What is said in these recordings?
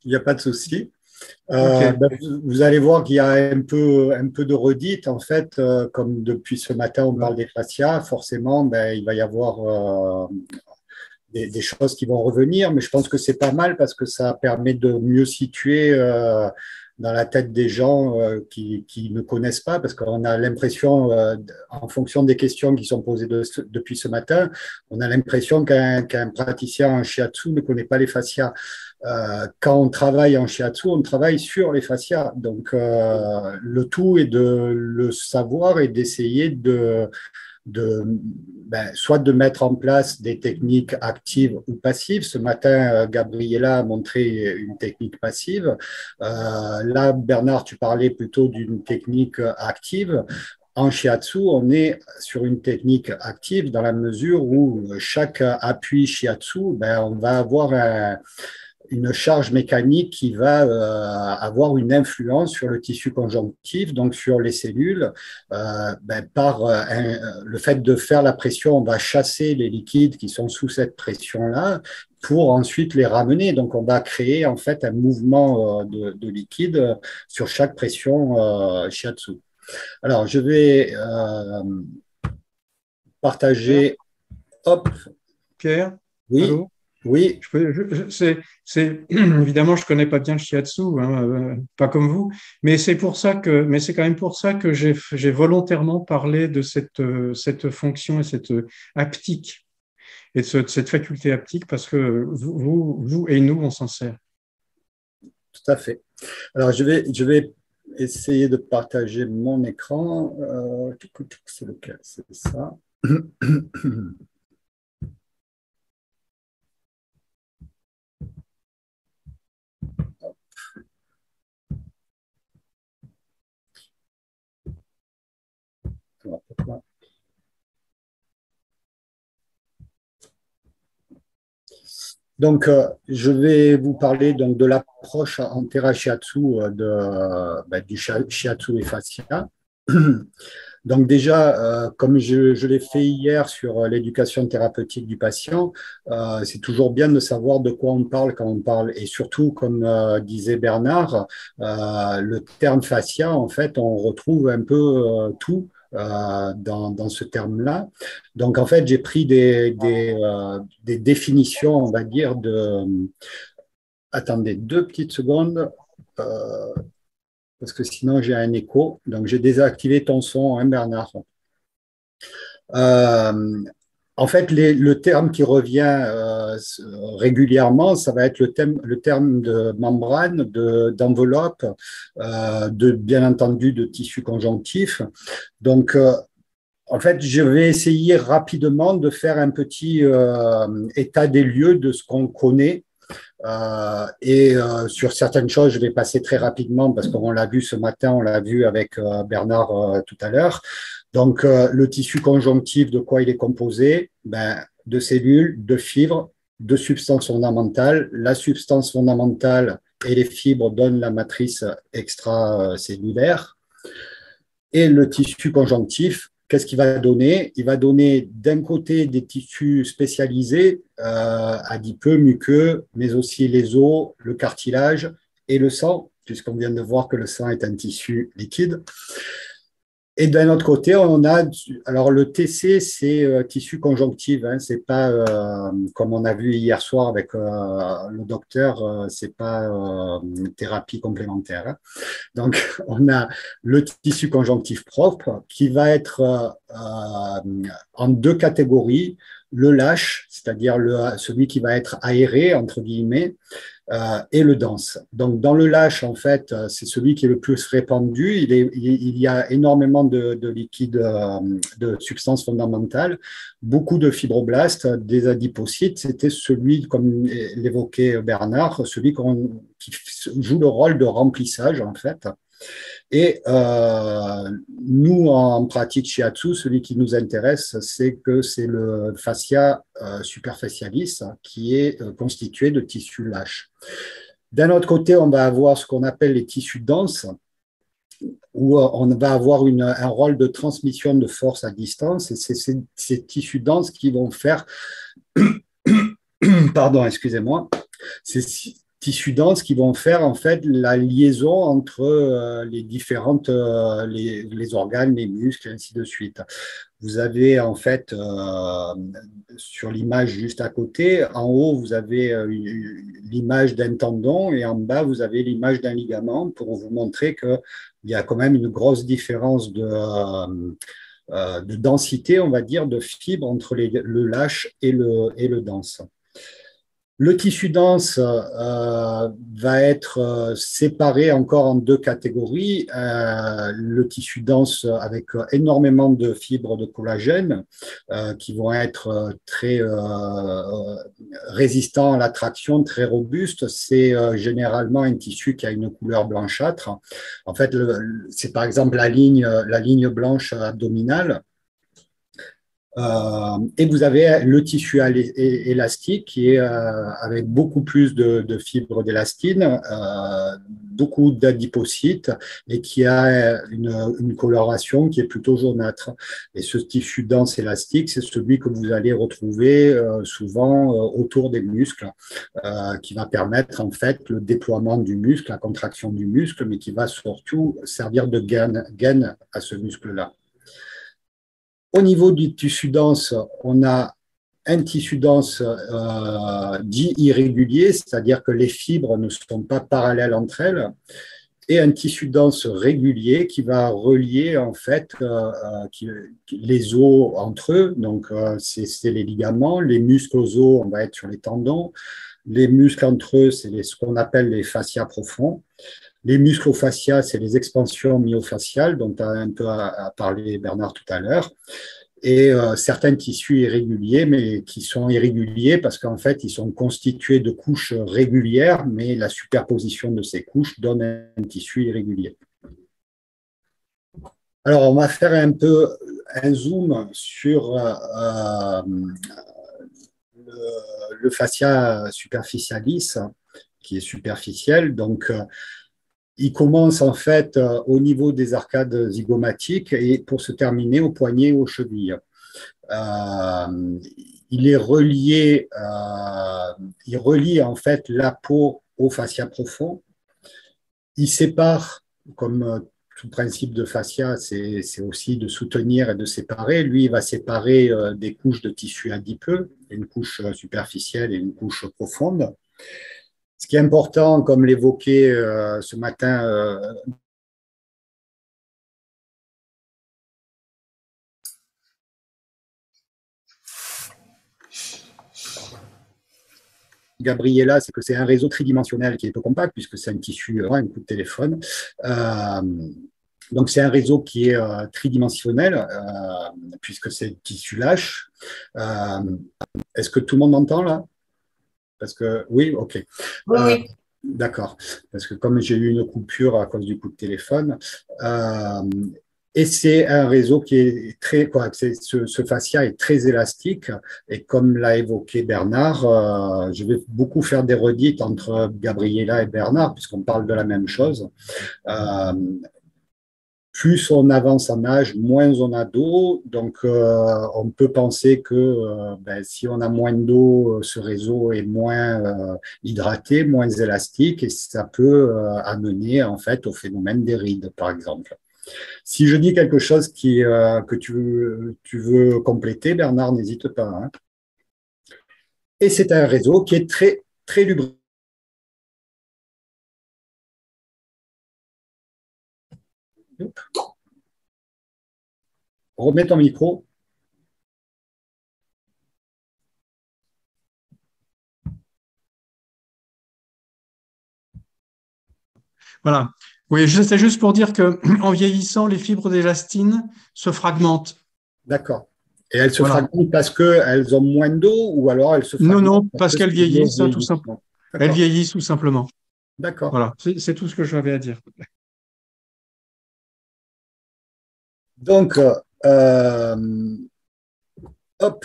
Il n'y a pas de souci. Ok. Vous allez voir qu'il y a un peu de redite. En fait, comme depuis ce matin, on parle Ouais. des fascias, forcément, il va y avoir des choses qui vont revenir, mais je pense que c'est pas mal parce que ça permet de mieux situer dans la tête des gens qui ne connaissent pas, parce qu'on a l'impression, en fonction des questions qui sont posées depuis ce matin, on a l'impression qu'un praticien en shiatsu ne connaît pas les fascias. Quand on travaille en shiatsu, on travaille sur les fascias. Donc, le tout est de le savoir et d'essayer soit de mettre en place des techniques actives ou passives. Ce matin, Gabriela a montré une technique passive. Là, Bernard, tu parlais plutôt d'une technique active. En shiatsu, on est sur une technique active dans la mesure où chaque appui shiatsu, on va avoir une charge mécanique qui va avoir une influence sur le tissu conjonctif, donc sur les cellules. Par le fait de faire la pression, on va chasser les liquides qui sont sous cette pression-là pour ensuite les ramener. Donc, on va créer en fait un mouvement de liquide sur chaque pression shiatsu. Alors, je vais Pierre, partager. Hop, Pierre, oui, allô? oui, Évidemment, je connais pas bien le shiatsu, hein, pas comme vous, mais c'est quand même pour ça que j'ai volontairement parlé de cette fonction et cette haptique et de cette faculté haptique parce que vous et nous, on s'en sert. tout à fait. Alors, je vais essayer de partager mon écran. C'est lequel? C'est ça. Donc, je vais vous parler donc, de l'approche en Thera Shiatsu du Shiatsu et Fascia. Donc déjà, comme je l'ai fait hier sur l'éducation thérapeutique du patient, c'est toujours bien de savoir de quoi on parle quand on parle. Et surtout, comme disait Bernard, le terme fascia, en fait, on retrouve un peu tout dans ce terme-là. Donc en fait, j'ai pris des définitions, on va dire, de... Attendez 2 petites secondes. Euh, Parce que sinon j'ai un écho. Donc j'ai désactivé ton son, hein, Bernard. Euh, En fait, le terme qui revient régulièrement, ça va être le terme de membrane, d'enveloppe, bien entendu de tissu conjonctif. Donc, en fait, je vais essayer rapidement de faire un petit état des lieux de ce qu'on connaît sur certaines choses, je vais passer très rapidement parce qu'on l'a vu ce matin, on l'a vu avec Bernard tout à l'heure. Donc, le tissu conjonctif, de quoi il est composé? De cellules, de fibres, de substances fondamentales. La substance fondamentale et les fibres donnent la matrice extracellulaire. Et le tissu conjonctif, qu'est-ce qu'il va donner? Il va donner d'un côté des tissus spécialisés, adipeux, muqueux, mais aussi les os, le cartilage et le sang, puisqu'on vient de voir que le sang est un tissu liquide. Et d'un autre côté, on a, alors le TC, c'est tissu conjonctif, hein, c'est pas comme on a vu hier soir avec le docteur, c'est pas thérapie complémentaire, hein. Donc, on a le tissu conjonctif propre qui va être en 2 catégories. Le lâche, c'est-à-dire celui qui va être aéré, entre guillemets, et le dense. Donc, dans le lâche, en fait, c'est celui qui est le plus répandu. Il y a énormément de liquide, de substances fondamentales, beaucoup de fibroblastes, des adipocytes. C'était celui, comme l'évoquait Bernard, celui qui joue le rôle de remplissage, en fait. Et nous, en pratique shiatsu, celui qui nous intéresse, c'est que c'est le fascia superficialis qui est constitué de tissus lâches. D'un autre côté, on va avoir ce qu'on appelle les tissus denses, où on va avoir un rôle de transmission de force à distance. Et c'est ces tissus denses qui vont faire, pardon, excusez-moi, tissus denses qui vont faire en fait la liaison entre les différentes les organes, les muscles, et ainsi de suite. Vous avez en fait sur l'image juste à côté, en haut vous avez l'image d'un tendon et en bas vous avez l'image d'un ligament pour vous montrer qu'il y a quand même une grosse différence de densité, on va dire, de fibres entre le lâche et le dense. Le tissu dense va être séparé encore en deux catégories. Le tissu dense avec énormément de fibres de collagène qui vont être très résistants à la traction, très robustes. C'est généralement un tissu qui a une couleur blanchâtre. En fait, c'est par exemple la ligne blanche abdominale. Et vous avez le tissu élastique qui est avec beaucoup plus de fibres d'élastine, beaucoup d'adipocytes et qui a une coloration qui est plutôt jaunâtre. Et ce tissu dense élastique, c'est celui que vous allez retrouver souvent autour des muscles, qui va permettre en fait le déploiement du muscle, la contraction du muscle, mais qui va surtout servir de gaine à ce muscle-là. Au niveau du tissu dense, on a un tissu dense dit irrégulier, c'est-à-dire que les fibres ne sont pas parallèles entre elles, et un tissu dense régulier qui va relier en fait les os entre eux. Donc c'est les ligaments, les muscles aux os, on va être sur les tendons, les muscles entre eux, c'est ce qu'on appelle les fascias profonds. Les musclofascias, c'est les expansions myofasciales dont a un peu parlé Bernard tout à l'heure, et certains tissus irréguliers, mais qui sont irréguliers parce qu'en fait, ils sont constitués de couches régulières, mais la superposition de ces couches donne un tissu irrégulier. Alors, on va faire un peu un zoom sur le fascia superficialis, qui est superficiel. Donc, il commence en fait au niveau des arcades zygomatiques et pour se terminer au poignet et aux chevilles. Il est relié, il relie en fait la peau au fascia profond. Il sépare, comme tout principe de fascia, c'est aussi de soutenir et de séparer. Lui, il va séparer des couches de tissu adipeux, une couche superficielle et une couche profonde. Ce qui est important, comme l'évoquait ce matin Gabriella, c'est que c'est un réseau tridimensionnel qui est peu compact, puisque c'est un tissu, un coup de téléphone. Donc, c'est un réseau qui est tridimensionnel, puisque c'est tissu lâche. Est-ce que tout le monde m'entend là? Parce que oui, ok. Oui. D'accord. Parce que comme j'ai eu une coupure à cause du coup de téléphone, et c'est un réseau qui est très, ce fascia est très élastique. Et comme l'a évoqué Bernard, je vais beaucoup faire des redites entre Gabriella et Bernard, puisqu'on parle de la même chose. Plus on avance en âge, moins on a d'eau. Donc, on peut penser que si on a moins d'eau, ce réseau est moins hydraté, moins élastique, et ça peut amener en fait au phénomène des rides, par exemple. Si je dis quelque chose que tu veux compléter, Bernard, n'hésite pas. Hein. Et c'est un réseau qui est très, très lubrifié. Remets ton micro. Voilà. Oui, c'est juste pour dire qu'en vieillissant, les fibres d'élastine se fragmentent. D'accord. Et elles se fragmentent parce qu'elles ont moins d'eau ou alors elles se fragmentent? Non, parce qu'elles vieillissent, tout simplement. Elles vieillissent tout simplement. D'accord. Voilà, c'est tout ce que j'avais à dire. Donc, hop,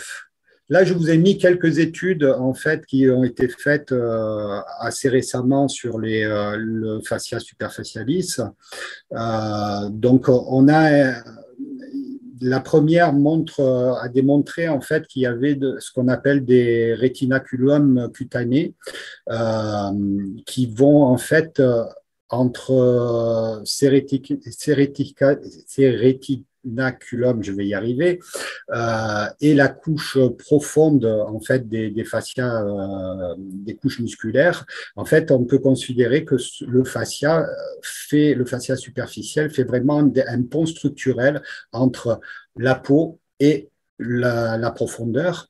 là, je vous ai mis quelques études en fait qui ont été faites assez récemment sur le fascia superficialis. Donc, on a la première a démontré en fait qu'il y avait ce qu'on appelle des rétinaculums cutanés qui vont en fait entre cérétinaculum, je vais y arriver, et la couche profonde en fait des fascias, des couches musculaires. En fait, on peut considérer que le fascia superficiel fait vraiment un pont structurel entre la peau et la profondeur.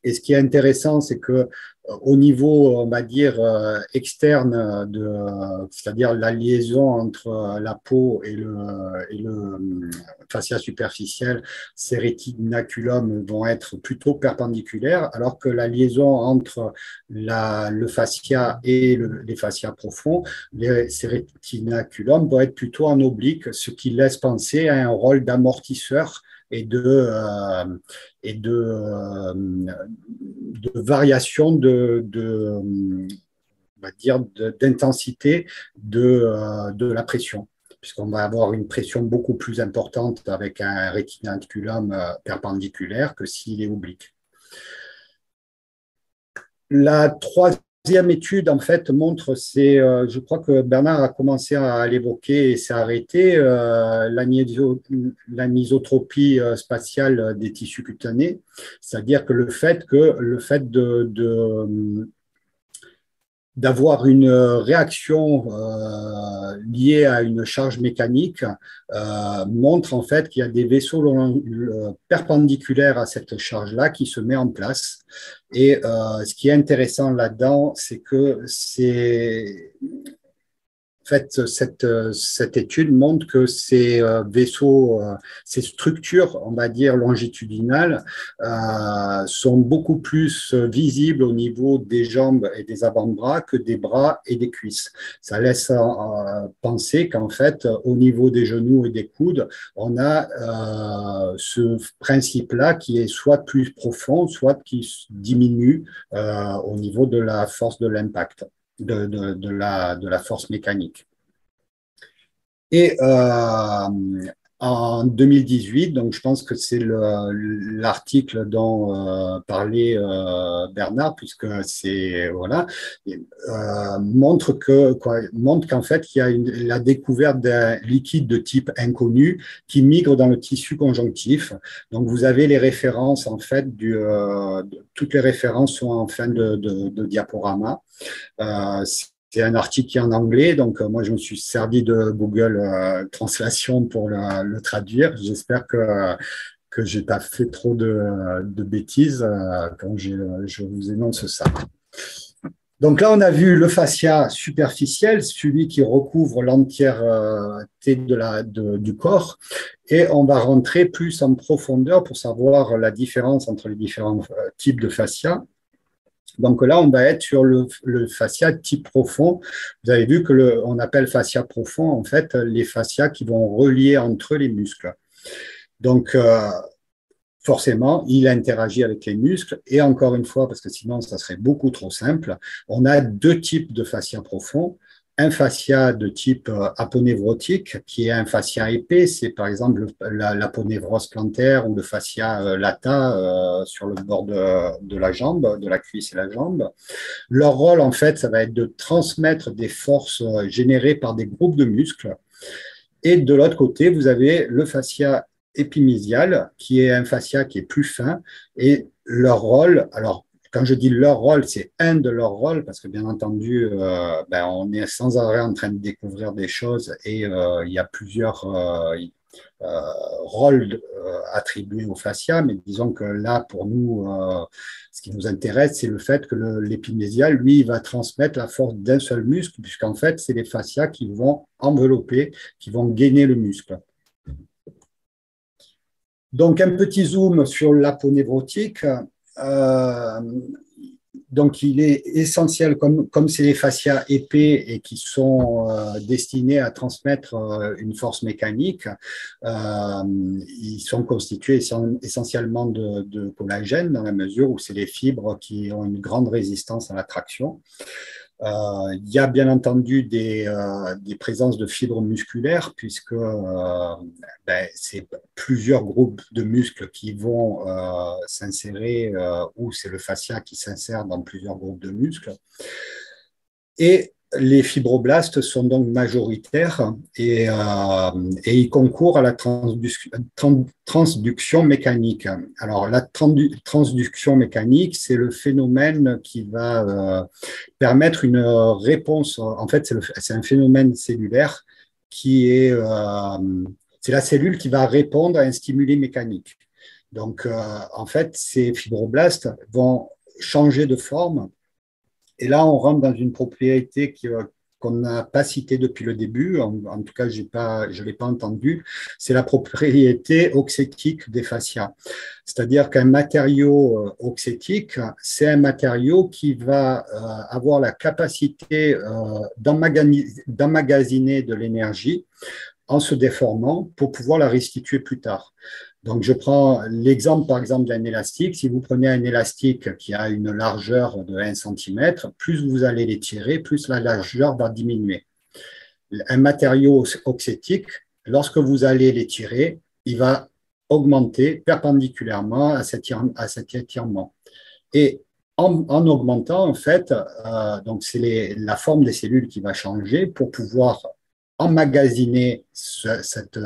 Et ce qui est intéressant, c'est que au niveau, on va dire, externe, c'est-à-dire la liaison entre la peau et le fascia superficiel, ces rétinaculums vont être plutôt perpendiculaires, alors que la liaison entre le fascia et les fascias profonds, ces rétinaculums vont être plutôt en oblique, ce qui laisse penser à un rôle d'amortisseur et de variation on va dire, d'intensité de la pression, puisqu'on va avoir une pression beaucoup plus importante avec un rétinaculum perpendiculaire que s'il est oblique. La troisième étude, en fait, montre, je crois que Bernard a commencé à l'évoquer et s'est arrêté, l'anisotropie spatiale des tissus cutanés, c'est-à-dire que le fait d'avoir une réaction liée à une charge mécanique montre en fait qu'il y a des vaisseaux perpendiculaires à cette charge-là qui se met en place. Et ce qui est intéressant là-dedans, c'est que en fait, cette étude montre que ces vaisseaux, ces structures, on va dire, longitudinales, sont beaucoup plus visibles au niveau des jambes et des avant-bras que des bras et des cuisses. Ça laisse penser qu'en fait, au niveau des genoux et des coudes, on a ce principe-là qui est soit plus profond, soit qui diminue au niveau de la force de l'impact. De la force mécanique. Et en 2018, donc je pense que c'est l'article dont parlait Bernard, puisque c'est voilà, montre qu'en fait il y a la découverte d'un liquide de type inconnu qui migre dans le tissu conjonctif. Donc vous avez les références en fait toutes les références sont en fin de diaporama. C'est un article qui est en anglais, donc moi je me suis servi de Google Translation pour le traduire. J'espère que j'ai pas fait trop de bêtises quand je vous énonce ça. Donc là, on a vu le fascia superficiel, celui qui recouvre l'entièreté du corps, et on va rentrer plus en profondeur pour savoir la différence entre les différents types de fascia. Donc là, on va être sur le fascia type profond. Vous avez vu que on appelle fascia profond, en fait, les fascias qui vont relier entre eux les muscles. Donc, forcément, il interagit avec les muscles. Et encore une fois, parce que sinon, ça serait beaucoup trop simple, on a deux types de fascia profond. Un fascia de type aponévrotique, qui est un fascia épais, c'est par exemple l'aponévrose plantaire ou le fascia lata sur le bord de la jambe, de la cuisse et la jambe. Leur rôle, en fait, ça va être de transmettre des forces générées par des groupes de muscles. Et de l'autre côté, vous avez le fascia épimysial, qui est un fascia qui est plus fin. Et leur rôle, alors, quand je dis leur rôle, c'est un de leurs rôles, parce que bien entendu, on est sans arrêt en train de découvrir des choses et il y a plusieurs rôles attribués au fascia, mais disons que là, pour nous, ce qui nous intéresse, c'est le fait que l'épimysial, lui, il va transmettre la force d'un seul muscle, puisqu'en fait, c'est les fascias qui vont envelopper, qui vont gainer le muscle. Donc, un petit zoom sur l'aponévrotique. Donc, il est essentiel, comme c'est les fascias épais et qui sont destinés à transmettre une force mécanique, ils sont constitués essentiellement de collagène dans la mesure où c'est les fibres qui ont une grande résistance à la traction. Il y a bien entendu des présences de fibres musculaires, puisque c'est plusieurs groupes de muscles qui vont s'insérer, ou c'est le fascia qui s'insère dans plusieurs groupes de muscles. Et les fibroblastes sont donc majoritaires et ils concourent à la transduction mécanique. Alors, la transduction mécanique, c'est le phénomène qui va permettre une réponse. En fait, c'est un phénomène cellulaire qui est, c'est la cellule qui va répondre à un stimuli mécanique. Donc, en fait, ces fibroblastes vont changer de forme. Et là, on rentre dans une propriété qu'on n'a pas citée depuis le début, en tout cas, je ne l'ai pas entendue, c'est la propriété oxytique des fascias. C'est-à-dire qu'un matériau oxytique, c'est un matériau qui va avoir la capacité d'emmagasiner de l'énergie en se déformant pour pouvoir la restituer plus tard. Donc, je prends l'exemple, par exemple, d'un élastique. Si vous prenez un élastique qui a une largeur de 1 cm, plus vous allez l'étirer, plus la largeur va diminuer. Un matériau oxytique, lorsque vous allez l'étirer, il va augmenter perpendiculairement à cet étirement. Et en augmentant, en fait, donc c'est la forme des cellules qui va changer pour pouvoir emmagasiner cette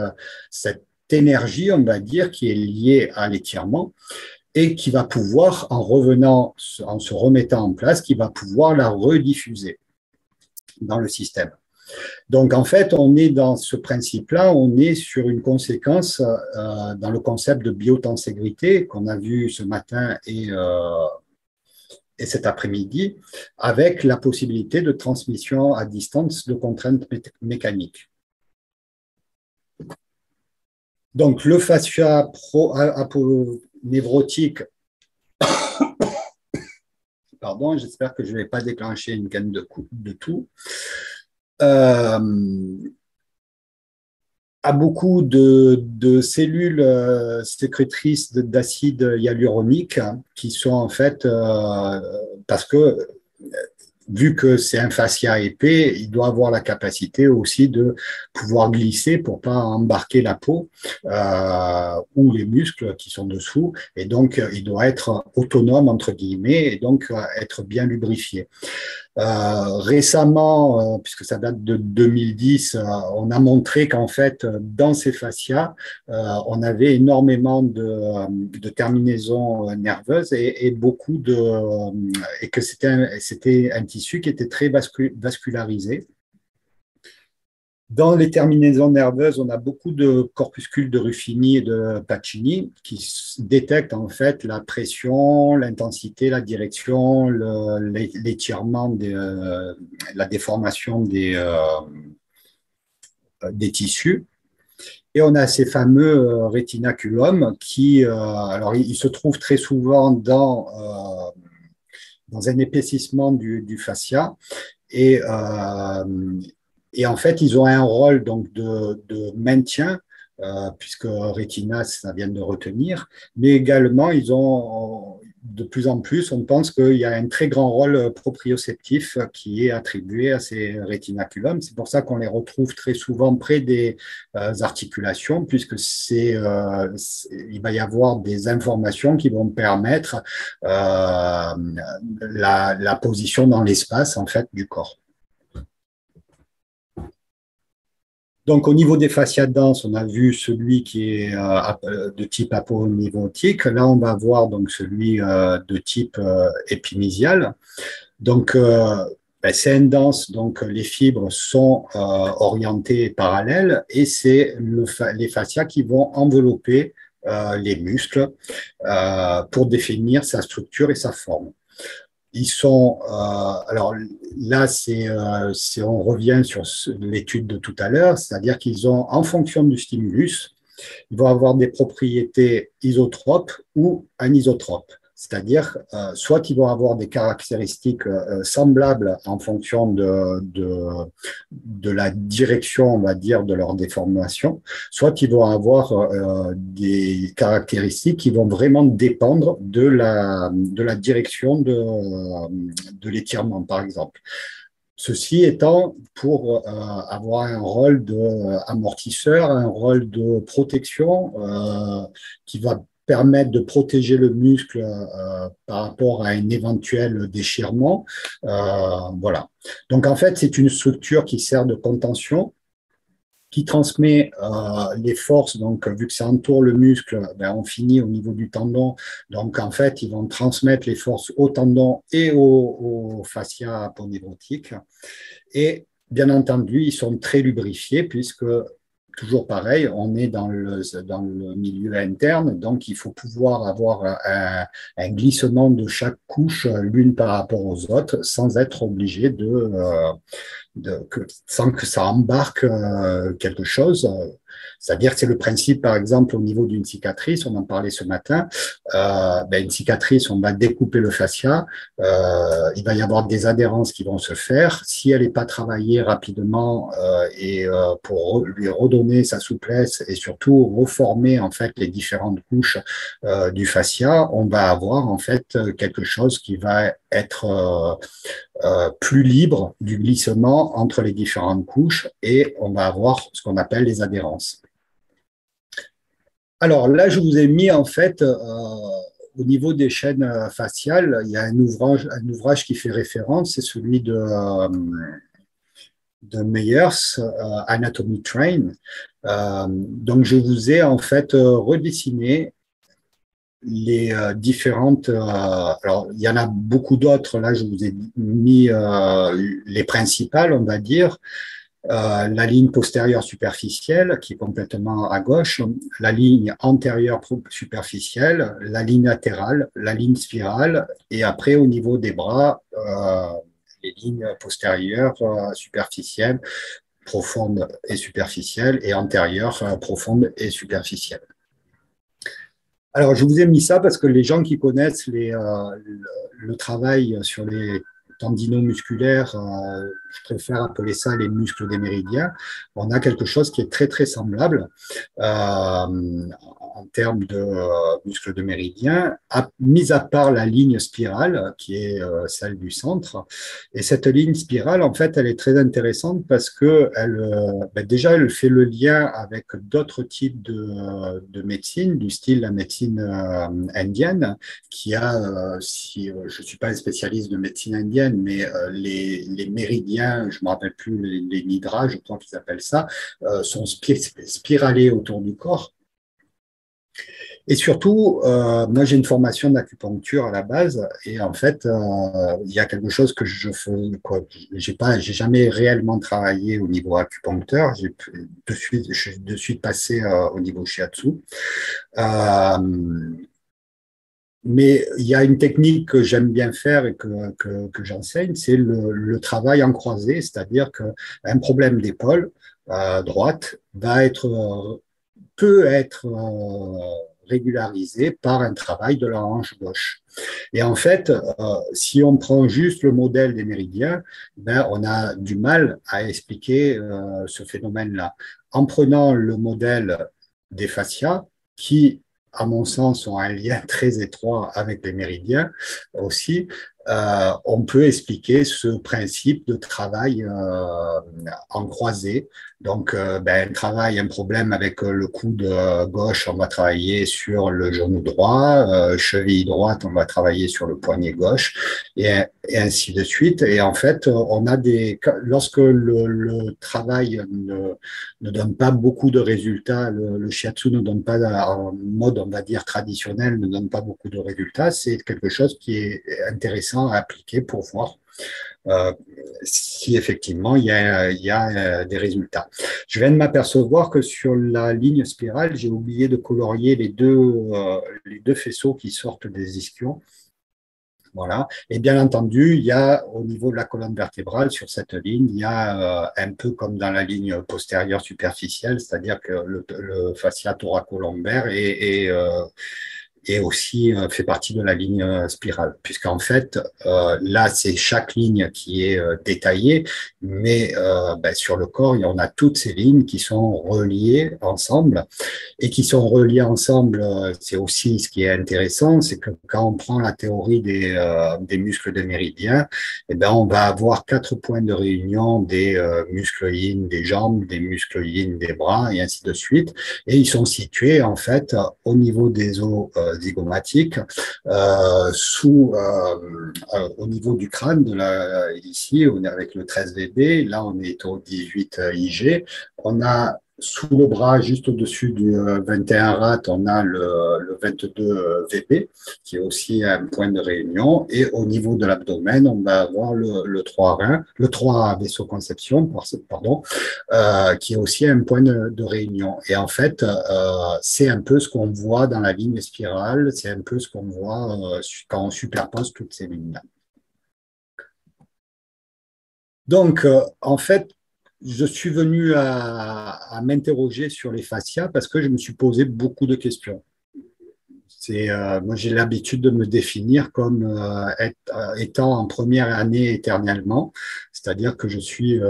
énergie, on va dire, qui est liée à l'étirement et qui va pouvoir, en se remettant en place, qui va pouvoir la rediffuser dans le système. Donc, en fait, on est dans ce principe-là, on est sur une conséquence dans le concept de biotenségrité qu'on a vu ce matin et cet après-midi, avec la possibilité de transmission à distance de contraintes mécaniques. Donc, le fascia aponévrotique, pardon, j'espère que je ne vais pas déclencher une canne de tout, a beaucoup de cellules sécrétrices d'acide hyaluronique qui sont en fait, parce que vu que c'est un fascia épais, il doit avoir la capacité aussi de pouvoir glisser pour ne pas embarquer la peau ou les muscles qui sont dessous. Et donc, il doit être autonome, entre guillemets, et donc être bien lubrifié. Récemment, puisque ça date de 2010, on a montré qu'en fait, dans ces fascias, on avait énormément de terminaisons nerveuses et que c'était un tissu qui était très vascularisé. Dans les terminaisons nerveuses, on a beaucoup de corpuscules de Ruffini et de Pacini qui détectent en fait la pression, l'intensité, la direction, l'étirement, la déformation des tissus. Et on a ces fameux rétinaculums qui, alors ils se trouvent très souvent dans un épaississement du fascia et en fait, ils ont un rôle donc de maintien, puisque rétina, ça vient de retenir, mais également, ils ont de plus en plus, on pense qu'il y a un très grand rôle proprioceptif qui est attribué à ces rétinaculums. C'est pour ça qu'on les retrouve très souvent près des articulations, puisque il va y avoir des informations qui vont permettre la position dans l'espace en fait du corps. Donc, au niveau des fascias denses, on a vu celui qui est de type aponévrotique. Là, on va voir donc celui de type épimysial. Donc, c'est un dense, donc les fibres sont orientées parallèles et c'est les fascias qui vont envelopper les muscles pour définir sa structure et sa forme. Ils sont, alors là, on revient sur l'étude de tout à l'heure, c'est-à-dire qu'ils ont, en fonction du stimulus, ils vont avoir des propriétés isotropes ou anisotropes. C'est-à-dire, soit ils vont avoir des caractéristiques semblables en fonction de la direction, on va dire, de leur déformation, soit ils vont avoir des caractéristiques qui vont vraiment dépendre de la direction de l'étirement, par exemple. Ceci étant pour avoir un rôle d'amortisseur, un rôle de protection qui va permettre de protéger le muscle par rapport à un éventuel déchirement. Voilà. Donc en fait, c'est une structure qui sert de contention, qui transmet les forces. Donc, vu que ça entoure le muscle, ben, on finit au niveau du tendon. Donc, en fait, ils vont transmettre les forces au tendon et au fascia aponeurotique. Et bien entendu, ils sont très lubrifiés puisque, toujours pareil, on est dans le milieu interne, donc il faut pouvoir avoir un glissement de chaque couche l'une par rapport aux autres sans être obligé sans que ça embarque quelque chose. C'est-à-dire que c'est le principe, par exemple, au niveau d'une cicatrice, on en parlait ce matin, ben une cicatrice, on va découper le fascia, il va y avoir des adhérences qui vont se faire. Si elle n'est pas travaillée rapidement pour lui redonner sa souplesse et surtout reformer en fait les différentes couches du fascia, on va avoir en fait quelque chose qui va être plus libre du glissement entre les différentes couches et on va avoir ce qu'on appelle les adhérences. Alors là, je vous ai mis en fait au niveau des chaînes faciales, il y a un ouvrage qui fait référence, c'est celui de Meyers, Anatomy Train. Donc je vous ai en fait redessiné les différentes. Alors, il y en a beaucoup d'autres. Là, je vous ai mis les principales, on va dire. La ligne postérieure superficielle, qui est complètement à gauche, la ligne antérieure superficielle, la ligne latérale, la ligne spirale, et après, au niveau des bras, les lignes postérieures superficielles, profondes et superficielles, et antérieures profondes et superficielles. Alors, je vous ai mis ça parce que les gens qui connaissent le travail sur les tendinomusculaires, je préfère appeler ça les muscles des méridiens, on a quelque chose qui est très, très semblable en termes de muscles de méridiens, mis à part la ligne spirale, qui est celle du centre. Et cette ligne spirale, en fait, elle est très intéressante parce que déjà, elle fait le lien avec d'autres types de médecine, du style la médecine indienne, qui a, si je ne suis pas un spécialiste de médecine indienne, mais les méridiens, je ne me rappelle plus, les nidras, je crois qu'ils appellent ça, sont spiralés autour du corps. Et surtout, moi j'ai une formation d'acupuncture à la base, et en fait, il y a quelque chose que je fais, j'ai jamais réellement travaillé au niveau acupuncteur. Je suis de suite passé au niveau shiatsu. Mais il y a une technique que j'aime bien faire et que j'enseigne, c'est le travail en croisé, c'est-à-dire qu'un problème d'épaule droite peut être régularisé par un travail de la hanche gauche. Et en fait, si on prend juste le modèle des méridiens, ben, on a du mal à expliquer ce phénomène-là. En prenant le modèle des fascias, qui, à mon sens, ont un lien très étroit avec les méridiens aussi, on peut expliquer ce principe de travail en croisé. Donc, un problème avec le coude gauche, on va travailler sur le genou droit, cheville droite, on va travailler sur le poignet gauche, et ainsi de suite. Et en fait, lorsque le travail ne donne pas beaucoup de résultats, le shiatsu ne donne pas, en mode, on va dire, traditionnel, ne donne pas beaucoup de résultats, c'est quelque chose qui est intéressant à appliquer pour voir si effectivement il y a des résultats. Je viens de m'apercevoir que sur la ligne spirale, j'ai oublié de colorier les deux faisceaux qui sortent des ischions. Voilà. Et bien entendu, il y a au niveau de la colonne vertébrale, sur cette ligne, il y a un peu comme dans la ligne postérieure superficielle, c'est-à-dire que le fascia thoracolombaire et aussi fait partie de la ligne spirale, puisqu'en fait, là, c'est chaque ligne qui est détaillée, mais sur le corps, on a toutes ces lignes qui sont reliées ensemble et qui sont reliées ensemble. C'est aussi ce qui est intéressant, c'est que quand on prend la théorie des muscles des méridiens, eh ben, on va avoir 4 points de réunion des muscles yin des jambes, des muscles yin des bras, et ainsi de suite. Et ils sont situés, en fait, au niveau des os zygomatiques, au niveau du crâne, ici, on est avec le 13 VB, là, on est au 18 IG. On a sous le bras, juste au-dessus du 21 rat, on a le 22 VP, qui est aussi un point de réunion. Et au niveau de l'abdomen, on va avoir le 3 rein, le 3 vaisseau conception, pardon, qui est aussi un point de réunion. Et en fait, c'est un peu ce qu'on voit dans la ligne spirale, c'est un peu ce qu'on voit quand on superpose toutes ces lignes-là. Donc, en fait, je suis venu à m'interroger sur les fascias parce que je me suis posé beaucoup de questions. Moi, j'ai l'habitude de me définir comme étant en première année éternellement, c'est-à-dire que je suis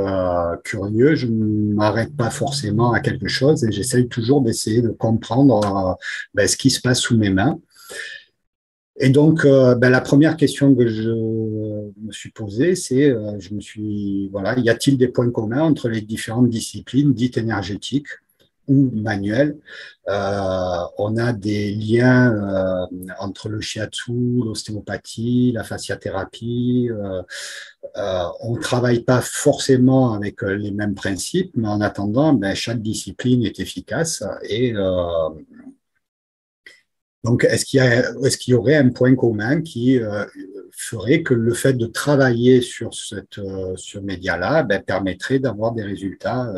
curieux, je ne m'arrête pas forcément à quelque chose et j'essaye toujours d'essayer de comprendre ce qui se passe sous mes mains. Et donc, la première question que je me suis posée, c'est, voilà, y a-t-il des points communs entre les différentes disciplines dites énergétiques ou manuelles? On a des liens entre le shiatsu, l'ostéopathie, la fasciathérapie. On ne travaille pas forcément avec les mêmes principes, mais en attendant, chaque discipline est efficace et donc, est-ce qu'il y aurait un point commun qui ferait que le fait de travailler sur ce média-là permettrait d'avoir des résultats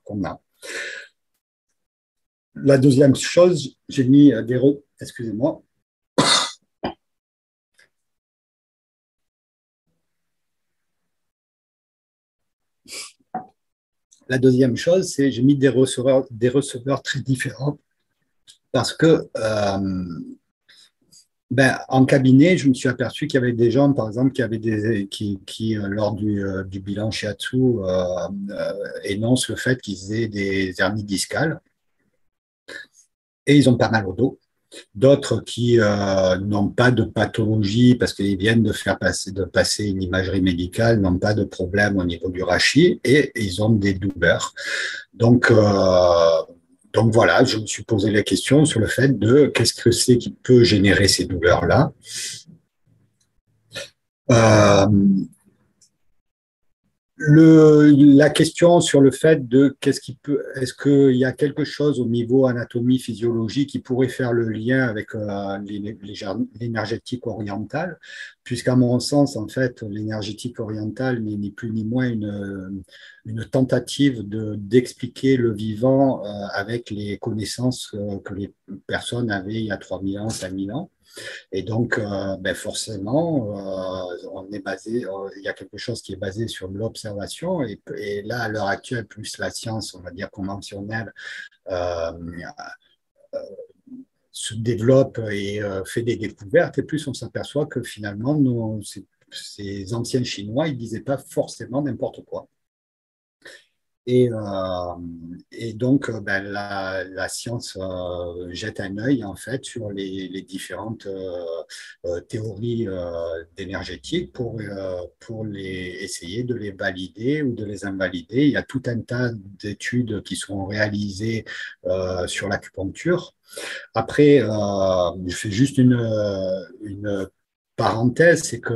qu'on a? La deuxième chose, j'ai mis excusez-moi. La deuxième chose, c'est j'ai mis des receveurs très différents parce que en cabinet, je me suis aperçu qu'il y avait des gens, par exemple, qui lors du bilan shiatsu, énoncent le fait qu'ils aient des hernies discales et ils ont pas mal au dos. D'autres qui n'ont pas de pathologie parce qu'ils viennent de passer une imagerie médicale, n'ont pas de problème au niveau du rachis et ils ont des douleurs. Donc, voilà, je me suis posé la question sur le fait de qu'est-ce que c'est qui peut générer ces douleurs-là. La question sur le fait de est-ce qu'il y a quelque chose au niveau anatomie, physiologie qui pourrait faire le lien avec l'énergétique orientale, puisqu'à mon sens, en fait, l'énergétique orientale n'est ni plus ni moins une tentative d'expliquer le vivant avec les connaissances que les personnes avaient il y a 3000 ans, 5000 ans. Et donc, forcément, il y a quelque chose qui est basé sur l'observation. Et là, à l'heure actuelle, plus la science, on va dire conventionnelle, euh, se développe et fait des découvertes, et plus on s'aperçoit que finalement, ces anciens Chinois, ils ne disaient pas forcément n'importe quoi. Et donc, la science jette un œil en fait sur les différentes théories d'énergétique pour essayer de les valider ou de les invalider. Il y a tout un tas d'études qui sont réalisées sur l'acupuncture. Après, je fais juste une parenthèse, c'est que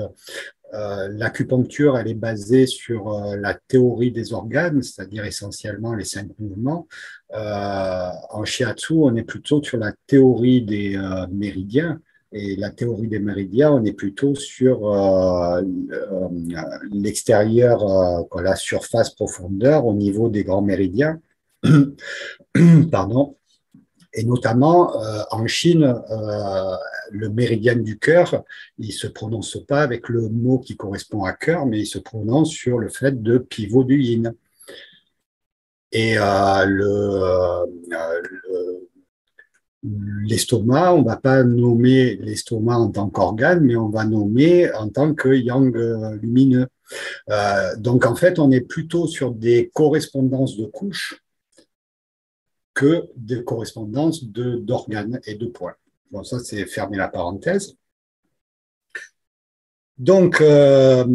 l'acupuncture, elle est basée sur la théorie des organes, c'est-à-dire essentiellement les 5 mouvements. En shiatsu, on est plutôt sur la théorie des méridiens. Et la théorie des méridiens, on est plutôt sur l'extérieur, la surface profondeur au niveau des grands méridiens. Pardon. Et notamment, en Chine, le méridien du cœur, il ne se prononce pas avec le mot qui correspond à cœur, mais il se prononce sur le fait de pivot du yin. Et l'estomac, on ne va pas nommer l'estomac en tant qu'organe, mais on va nommer en tant que yang lumineux. Donc, en fait, on est plutôt sur des correspondances de couches que des correspondances d'organes et de points. Bon, ça, c'est fermer la parenthèse. Donc, je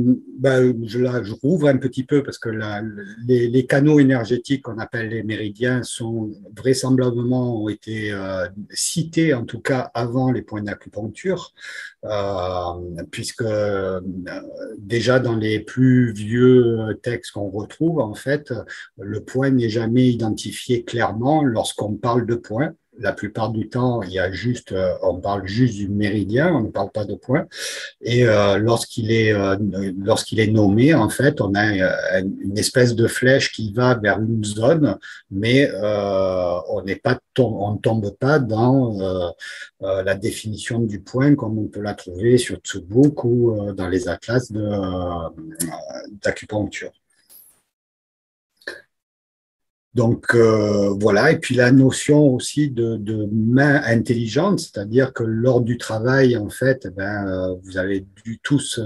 rouvre un petit peu parce que les canaux énergétiques qu'on appelle les méridiens sont vraisemblablement ont été cités en tout cas avant les points d'acupuncture, puisque déjà dans les plus vieux textes qu'on retrouve, en fait, le point n'est jamais identifié clairement lorsqu'on parle de point. La plupart du temps, on parle juste du méridien, on ne parle pas de point. Et lorsqu'il est nommé, en fait, on a une espèce de flèche qui va vers une zone, mais on ne tombe pas dans la définition du point comme on peut la trouver sur Tsubouk ou dans les atlas d'acupuncture. Donc voilà, et puis la notion aussi de main intelligente, c'est-à-dire que lors du travail, en fait, vous avez dû tous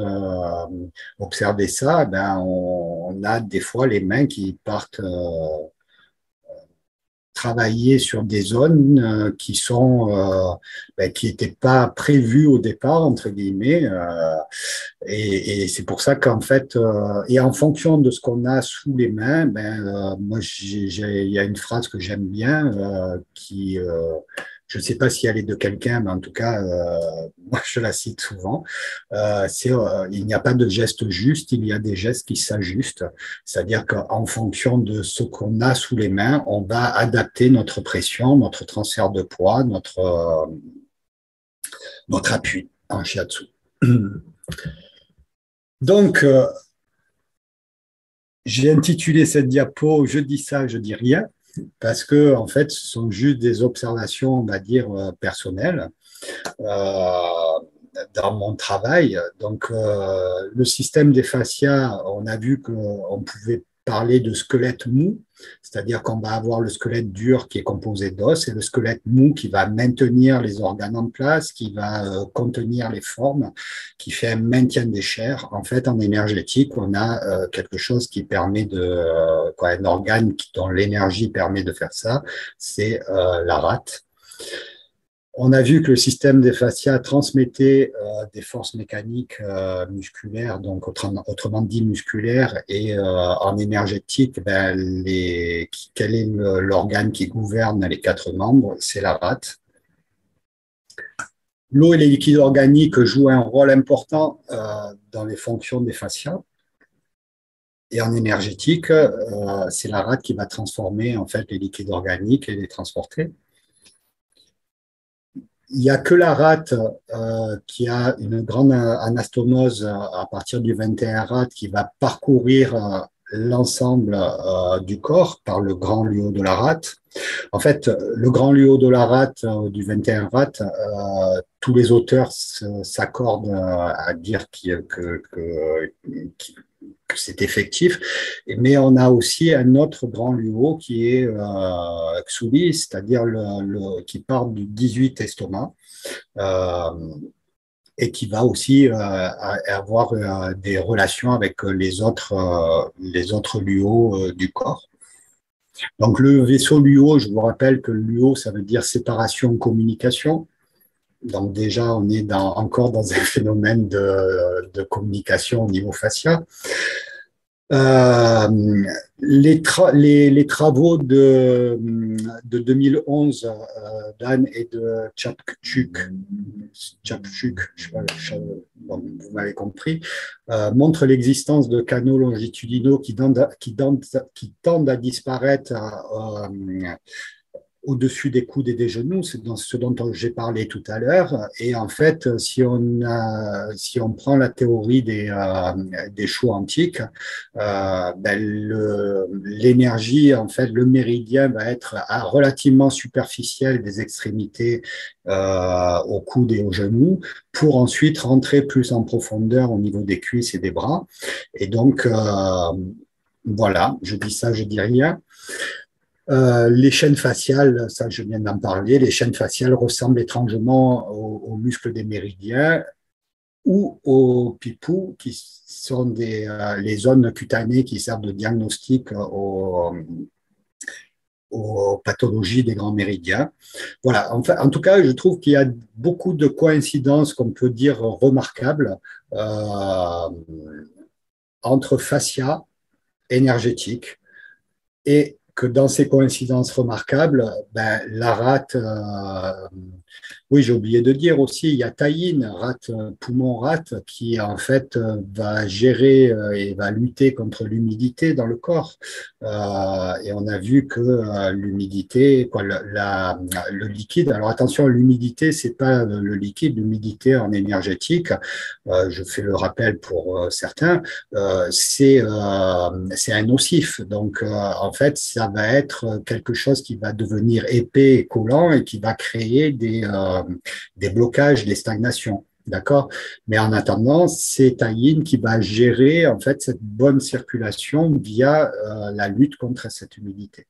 observer ça, on a des fois les mains qui partent travailler sur des zones qui n'étaient pas prévues au départ, entre guillemets, et c'est pour ça qu'en fait, et en fonction de ce qu'on a sous les mains, moi, il y a une phrase que j'aime bien je ne sais pas si elle est de quelqu'un, mais en tout cas, moi, je la cite souvent. Il n'y a pas de geste juste, il y a des gestes qui s'ajustent. C'est-à-dire qu'en fonction de ce qu'on a sous les mains, on va adapter notre pression, notre transfert de poids, notre appui en shiatsu. Donc, j'ai intitulé cette diapo « Je dis ça, je dis rien ». Parce que, en fait, ce sont juste des observations, on va dire, personnelles dans mon travail. Donc, le système des fascias, on a vu qu'on pouvait parler de squelette mou, c'est-à-dire qu'on va avoir le squelette dur qui est composé d'os et le squelette mou qui va maintenir les organes en place, qui va contenir les formes, qui fait un maintien des chairs. En fait, en énergétique, on a quelque chose qui permet un organe dont l'énergie permet de faire ça, c'est la rate. On a vu que le système des fascias transmettait des forces mécaniques musculaires, donc autrement dit musculaires, et en énergétique, quel est l'organe qui gouverne les 4 membres? C'est la rate. L'eau et les liquides organiques jouent un rôle important dans les fonctions des fascias. Et en énergétique, c'est la rate qui va transformer en fait les liquides organiques et les transporter. Il n'y a que la rate qui a une grande anastomose à partir du 21 rate qui va parcourir l'ensemble du corps par le grand luau de la rate. En fait, le grand luau de la rate du 21 rate, tous les auteurs s'accordent à dire que c'est effectif, mais on a aussi un autre grand luau qui est Xuli, c'est-à-dire qui part du 18 estomac et qui va aussi avoir des relations avec les autres luaux du corps. Donc le vaisseau luau, je vous rappelle que luau, ça veut dire séparation, communication. Donc déjà, on est encore dans un phénomène de communication au niveau fascia. Les travaux de 2011 d'Anne et de Chapchuk, vous m'avez compris, montrent l'existence de canaux longitudinaux qui tendent à disparaître au-dessus des coudes et des genoux, c'est ce dont j'ai parlé tout à l'heure. Et en fait, si on prend la théorie des choux antiques, l'énergie, en fait, le méridien va être relativement superficiel des extrémités au coude et aux genoux, pour ensuite rentrer plus en profondeur au niveau des cuisses et des bras. Et donc, voilà, je dis ça, je dis rien. Les chaînes faciales, ça je viens d'en parler, les chaînes faciales ressemblent étrangement aux muscles des méridiens ou aux pipous, qui sont les zones cutanées qui servent de diagnostic aux pathologies des grands méridiens. Voilà, enfin, en tout cas, je trouve qu'il y a beaucoup de coïncidences qu'on peut dire remarquables euh, entre fascia énergétique et que dans ces coïncidences remarquables, ben, la rate, oui, j'ai oublié de dire aussi, il y a Taïn, rate, poumon rate, qui en fait va gérer et va lutter contre l'humidité dans le corps. Et on a vu que l'humidité, quoi, le liquide, alors attention, l'humidité, c'est pas le liquide, l'humidité en énergétique, je fais le rappel pour certains, c'est un nocif. Donc, en fait, ça va être quelque chose qui va devenir épais et collant et qui va créer des blocages, des stagnations. D'accord? Mais en attendant, c'est Taïn qui va gérer en fait cette bonne circulation via la lutte contre cette humidité.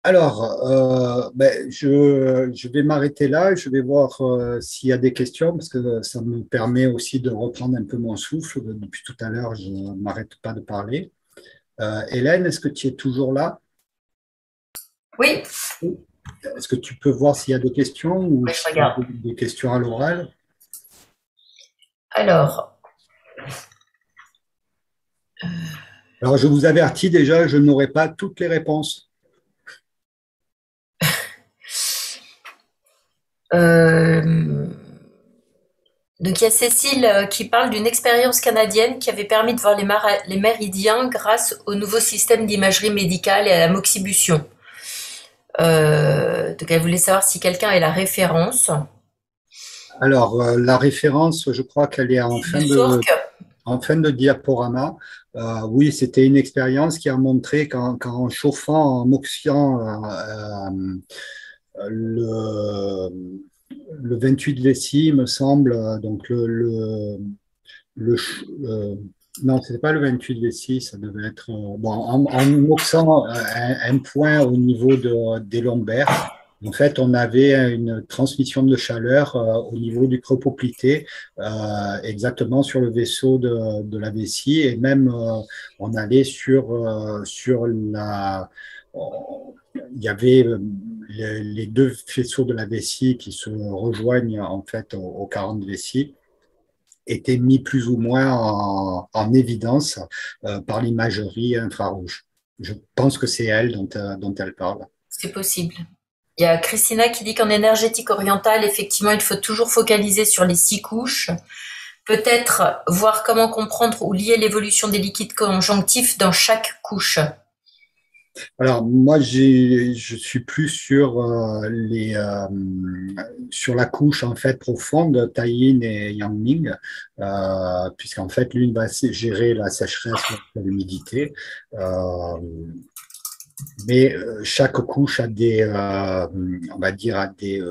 Alors, ben, je vais m'arrêter là. Je vais voir s'il y a des questions parce que ça me permet aussi de reprendre un peu mon souffle. Depuis tout à l'heure, je ne m'arrête pas de parler. Hélène, est-ce que tu es toujours là? Oui, Est-ce que tu peux voir s'il y a des questions ou oui, je s'il y a regarde. des questions à l'oral? Alors, Alors, je vous avertis déjà, je n'aurai pas toutes les réponses. euh, donc il y a Cécile qui parle d'une expérience canadienne qui avait permis de voir les méridiens grâce au nouveau système d'imagerie médicale et à la moxibution. Donc elle voulait savoir si quelqu'un a la référence Alors, la référence, je crois qu'elle est du SORC. en fin de diaporama. Oui, c'était une expérience qui a montré qu'en chauffant, en oxydant le, le 28 Vessie, me semble, donc le non, c'était pas le 28 Vessie, ça devait être bon, en oxant un point au niveau des lombaires. En fait, on avait une transmission de chaleur au niveau du creux poplité, exactement sur le vaisseau de la vessie, et même on allait sur il y avait les deux faisceaux de la vessie qui se rejoignent en fait au 40 vessie étaient mis plus ou moins en évidence par l'imagerie infrarouge. Je pense que c'est elle dont elle parle. C'est possible. Il y a Christina qui dit qu'en énergétique orientale, effectivement, il faut toujours focaliser sur les 6 couches. Peut-être voir comment comprendre ou lier l'évolution des liquides conjonctifs dans chaque couche. Alors moi, je suis plus sur la couche en fait profonde, Taiyin et Yangming, puisqu'en fait l'une va gérer la sécheresse, l'humidité. Mais chaque couche a on va dire, a des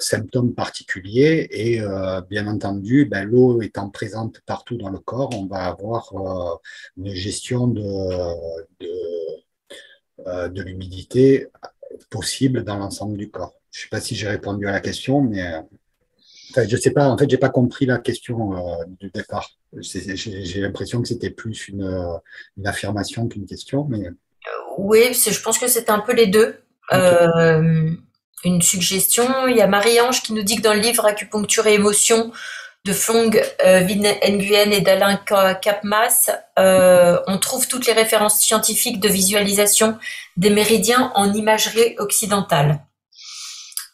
symptômes particuliers et bien entendu, ben, l'eau étant présente partout dans le corps, on va avoir une gestion de l'humidité possible dans l'ensemble du corps. Je ne sais pas si j'ai répondu à la question, mais enfin, je sais pas. En fait, j'ai pas compris la question du départ. J'ai l'impression que c'était plus une affirmation qu'une question, mais Oui, je pense que c'est un peu les deux. ok. Une suggestion, il y a Marie-Ange qui nous dit que dans le livre Acupuncture et émotion de Phong Nguyen et d'Alain Capmas, on trouve toutes les références scientifiques de visualisation des méridiens en imagerie occidentale.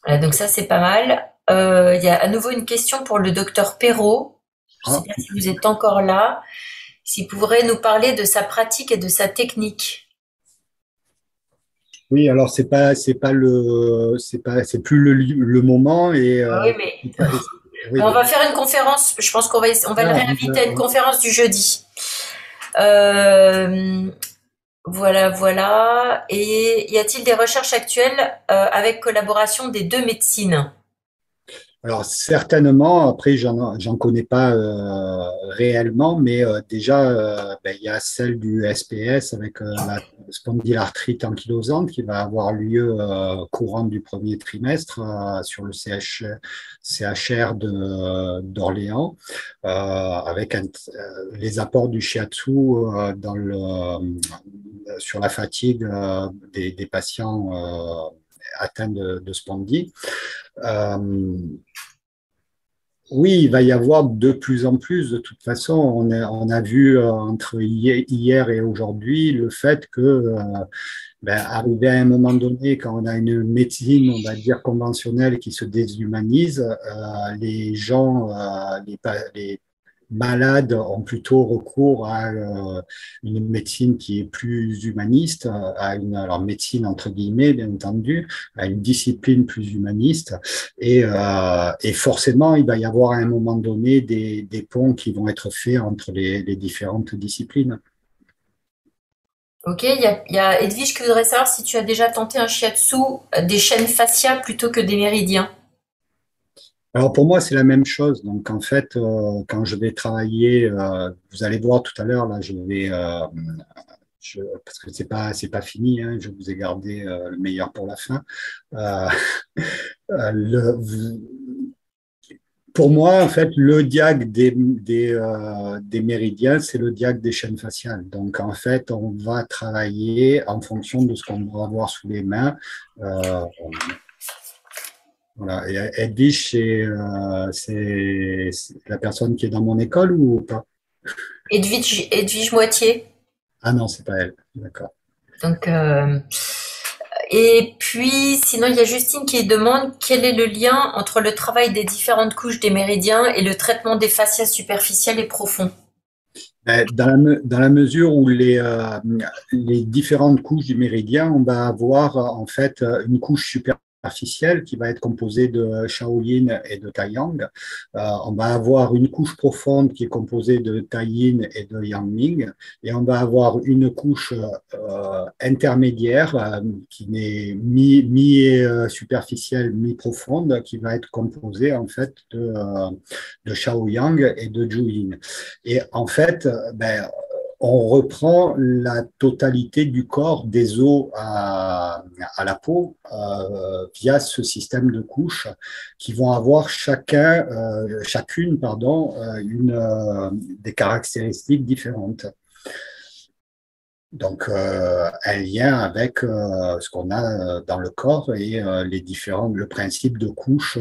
Voilà, donc ça, c'est pas mal. Il y a à nouveau une question pour le docteur Perrault. Je ne sais Ah, pas si vous êtes encore là. S'il pourrait nous parler de sa pratique et de sa technique. oui, alors c'est plus le moment et, Oui, mais oui, on va faire une conférence. Je pense qu'on va le ah, réinviter à une conférence du jeudi. Euh, voilà, voilà. Et y a-t-il des recherches actuelles avec collaboration des deux médecines? Alors certainement, après j'en connais pas réellement, mais déjà il y a celle du SPS avec la spondylarthrite ankylosante qui va avoir lieu courant du premier trimestre sur le CHR d'Orléans avec les apports du shiatsu sur la fatigue des patients atteints de spondy. Oui, il va y avoir de plus en plus, de toute façon, on a vu entre hier et aujourd'hui le fait que, arrivé à un moment donné, quand on a une médecine, on va dire conventionnelle qui se déshumanise, les gens, les malades ont plutôt recours à une médecine qui est plus humaniste, alors médecine entre guillemets, bien entendu, à une discipline plus humaniste. Et forcément, il va y avoir à un moment donné des ponts qui vont être faits entre les différentes disciplines. Ok, il y a Edwige qui voudrait savoir si tu as déjà tenté un shiatsu des chaînes fascia plutôt que des méridiens. Alors pour moi, c'est la même chose. Donc en fait, quand je vais travailler, vous allez voir tout à l'heure, là, parce que c'est pas fini, hein, je vous ai gardé le meilleur pour la fin. Euh, le, pour moi, en fait, le diag des méridiens, c'est le diag des chaînes faciales. Donc, en fait, on va travailler en fonction de ce qu'on va avoir sous les mains. Euh, voilà. Et Edwige, c'est la personne qui est dans mon école ou pas? Edwige Moitié. Ah non, c'est pas elle. D'accord. Donc, et puis, sinon, il y a Justine qui demande quel est le lien entre le travail des différentes couches des méridiens et le traitement des fascias superficiels et profonds. Dans la mesure où les différentes couches du méridien, on va avoir en fait une couche superficielle qui va être composée de Shaolin et de Taiyang. On va avoir une couche profonde qui est composée de Taiyin et de Yangming. Et on va avoir une couche intermédiaire qui n'est mi-superficielle, mi-profonde, qui va être composée en fait de Shaoyang et de Juyin. Et en fait, on reprend la totalité du corps des os à la peau via ce système de couches qui vont avoir chacune des caractéristiques différentes. Donc, un lien avec ce qu'on a dans le corps et le principe de couches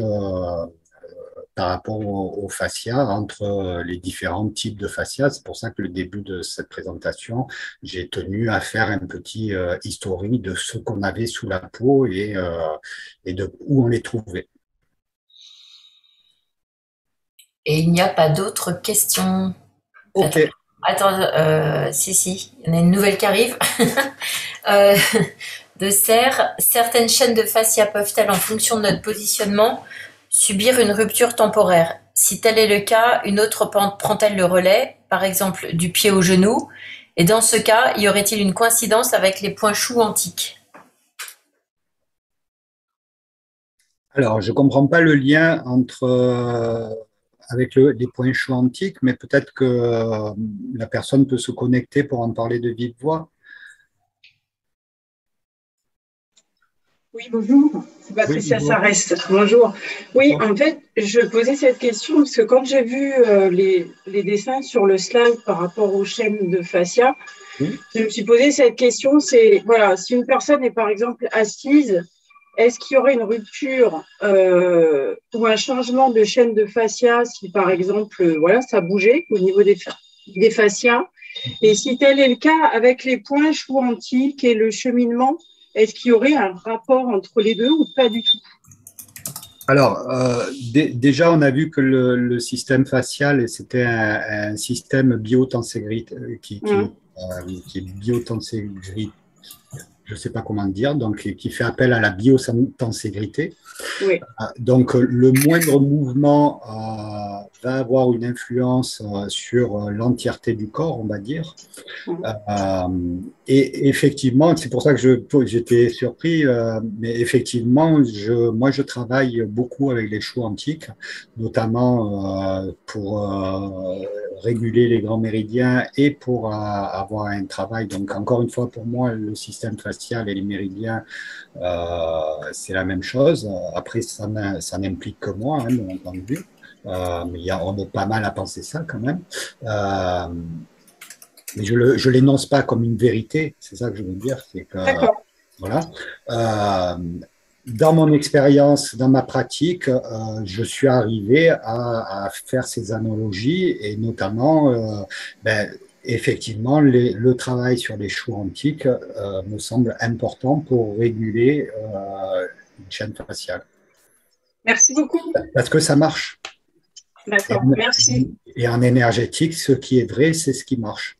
par rapport au fascia, entre les différents types de fascia. C'est pour ça que le début de cette présentation, j'ai tenu à faire un petit historique de ce qu'on avait sous la peau et de où on les trouvait. Et il n'y a pas d'autres questions. Ok. Attends, si, il y en a une nouvelle qui arrive. De Serre, certaines chaînes de fascia peuvent-elles, en fonction de notre positionnement, subir une rupture temporaire? Si tel est le cas, une autre prend-elle le relais, par exemple du pied au genou? Et dans ce cas, y aurait-il une coïncidence avec les points choux antiques? Alors, je ne comprends pas le lien avec les points chauds antiques, mais peut-être que la personne peut se connecter pour en parler de vive voix. Oui, bonjour, c'est Patricia Sarest. Bonjour. Oui, en fait, je posais cette question parce que quand j'ai vu les dessins sur le slide par rapport aux chaînes de fascia, je me suis posé cette question, c'est, voilà, si une personne est par exemple assise, est-ce qu'il y aurait une rupture ou un changement de chaîne de fascia si par exemple, voilà, ça bougeait au niveau des fascias? Et si tel est le cas, avec les points choux antiques et le cheminement, est-ce qu'il y aurait un rapport entre les deux ou pas du tout? Alors, déjà, on a vu que le système facial, c'était un système biotenségrite qui est biotenségrite. je ne sais pas comment dire, donc qui fait appel à la biotenségrité. Oui. Donc, le moindre mouvement va avoir une influence sur l'entièreté du corps, on va dire. Et effectivement, c'est pour ça que j'étais surpris, mais effectivement, moi, je travaille beaucoup avec les chous antiques, notamment pour réguler les grands méridiens et pour avoir un travail. Donc, encore une fois, pour moi, le système facial et les méridiens, c'est la même chose. Après, ça n'implique que moi, hein, bien entendu. Mais on a pas mal à penser ça quand même. Mais je ne l'énonce pas comme une vérité, c'est ça que je veux dire. C'est que, voilà. Dans mon expérience, dans ma pratique, je suis arrivé à faire ces analogies et notamment, effectivement, le travail sur les chous antiques me semble important pour réguler une chaîne faciale. Merci beaucoup. Parce que ça marche. D'accord, merci. Et en énergétique, ce qui est vrai, c'est ce qui marche.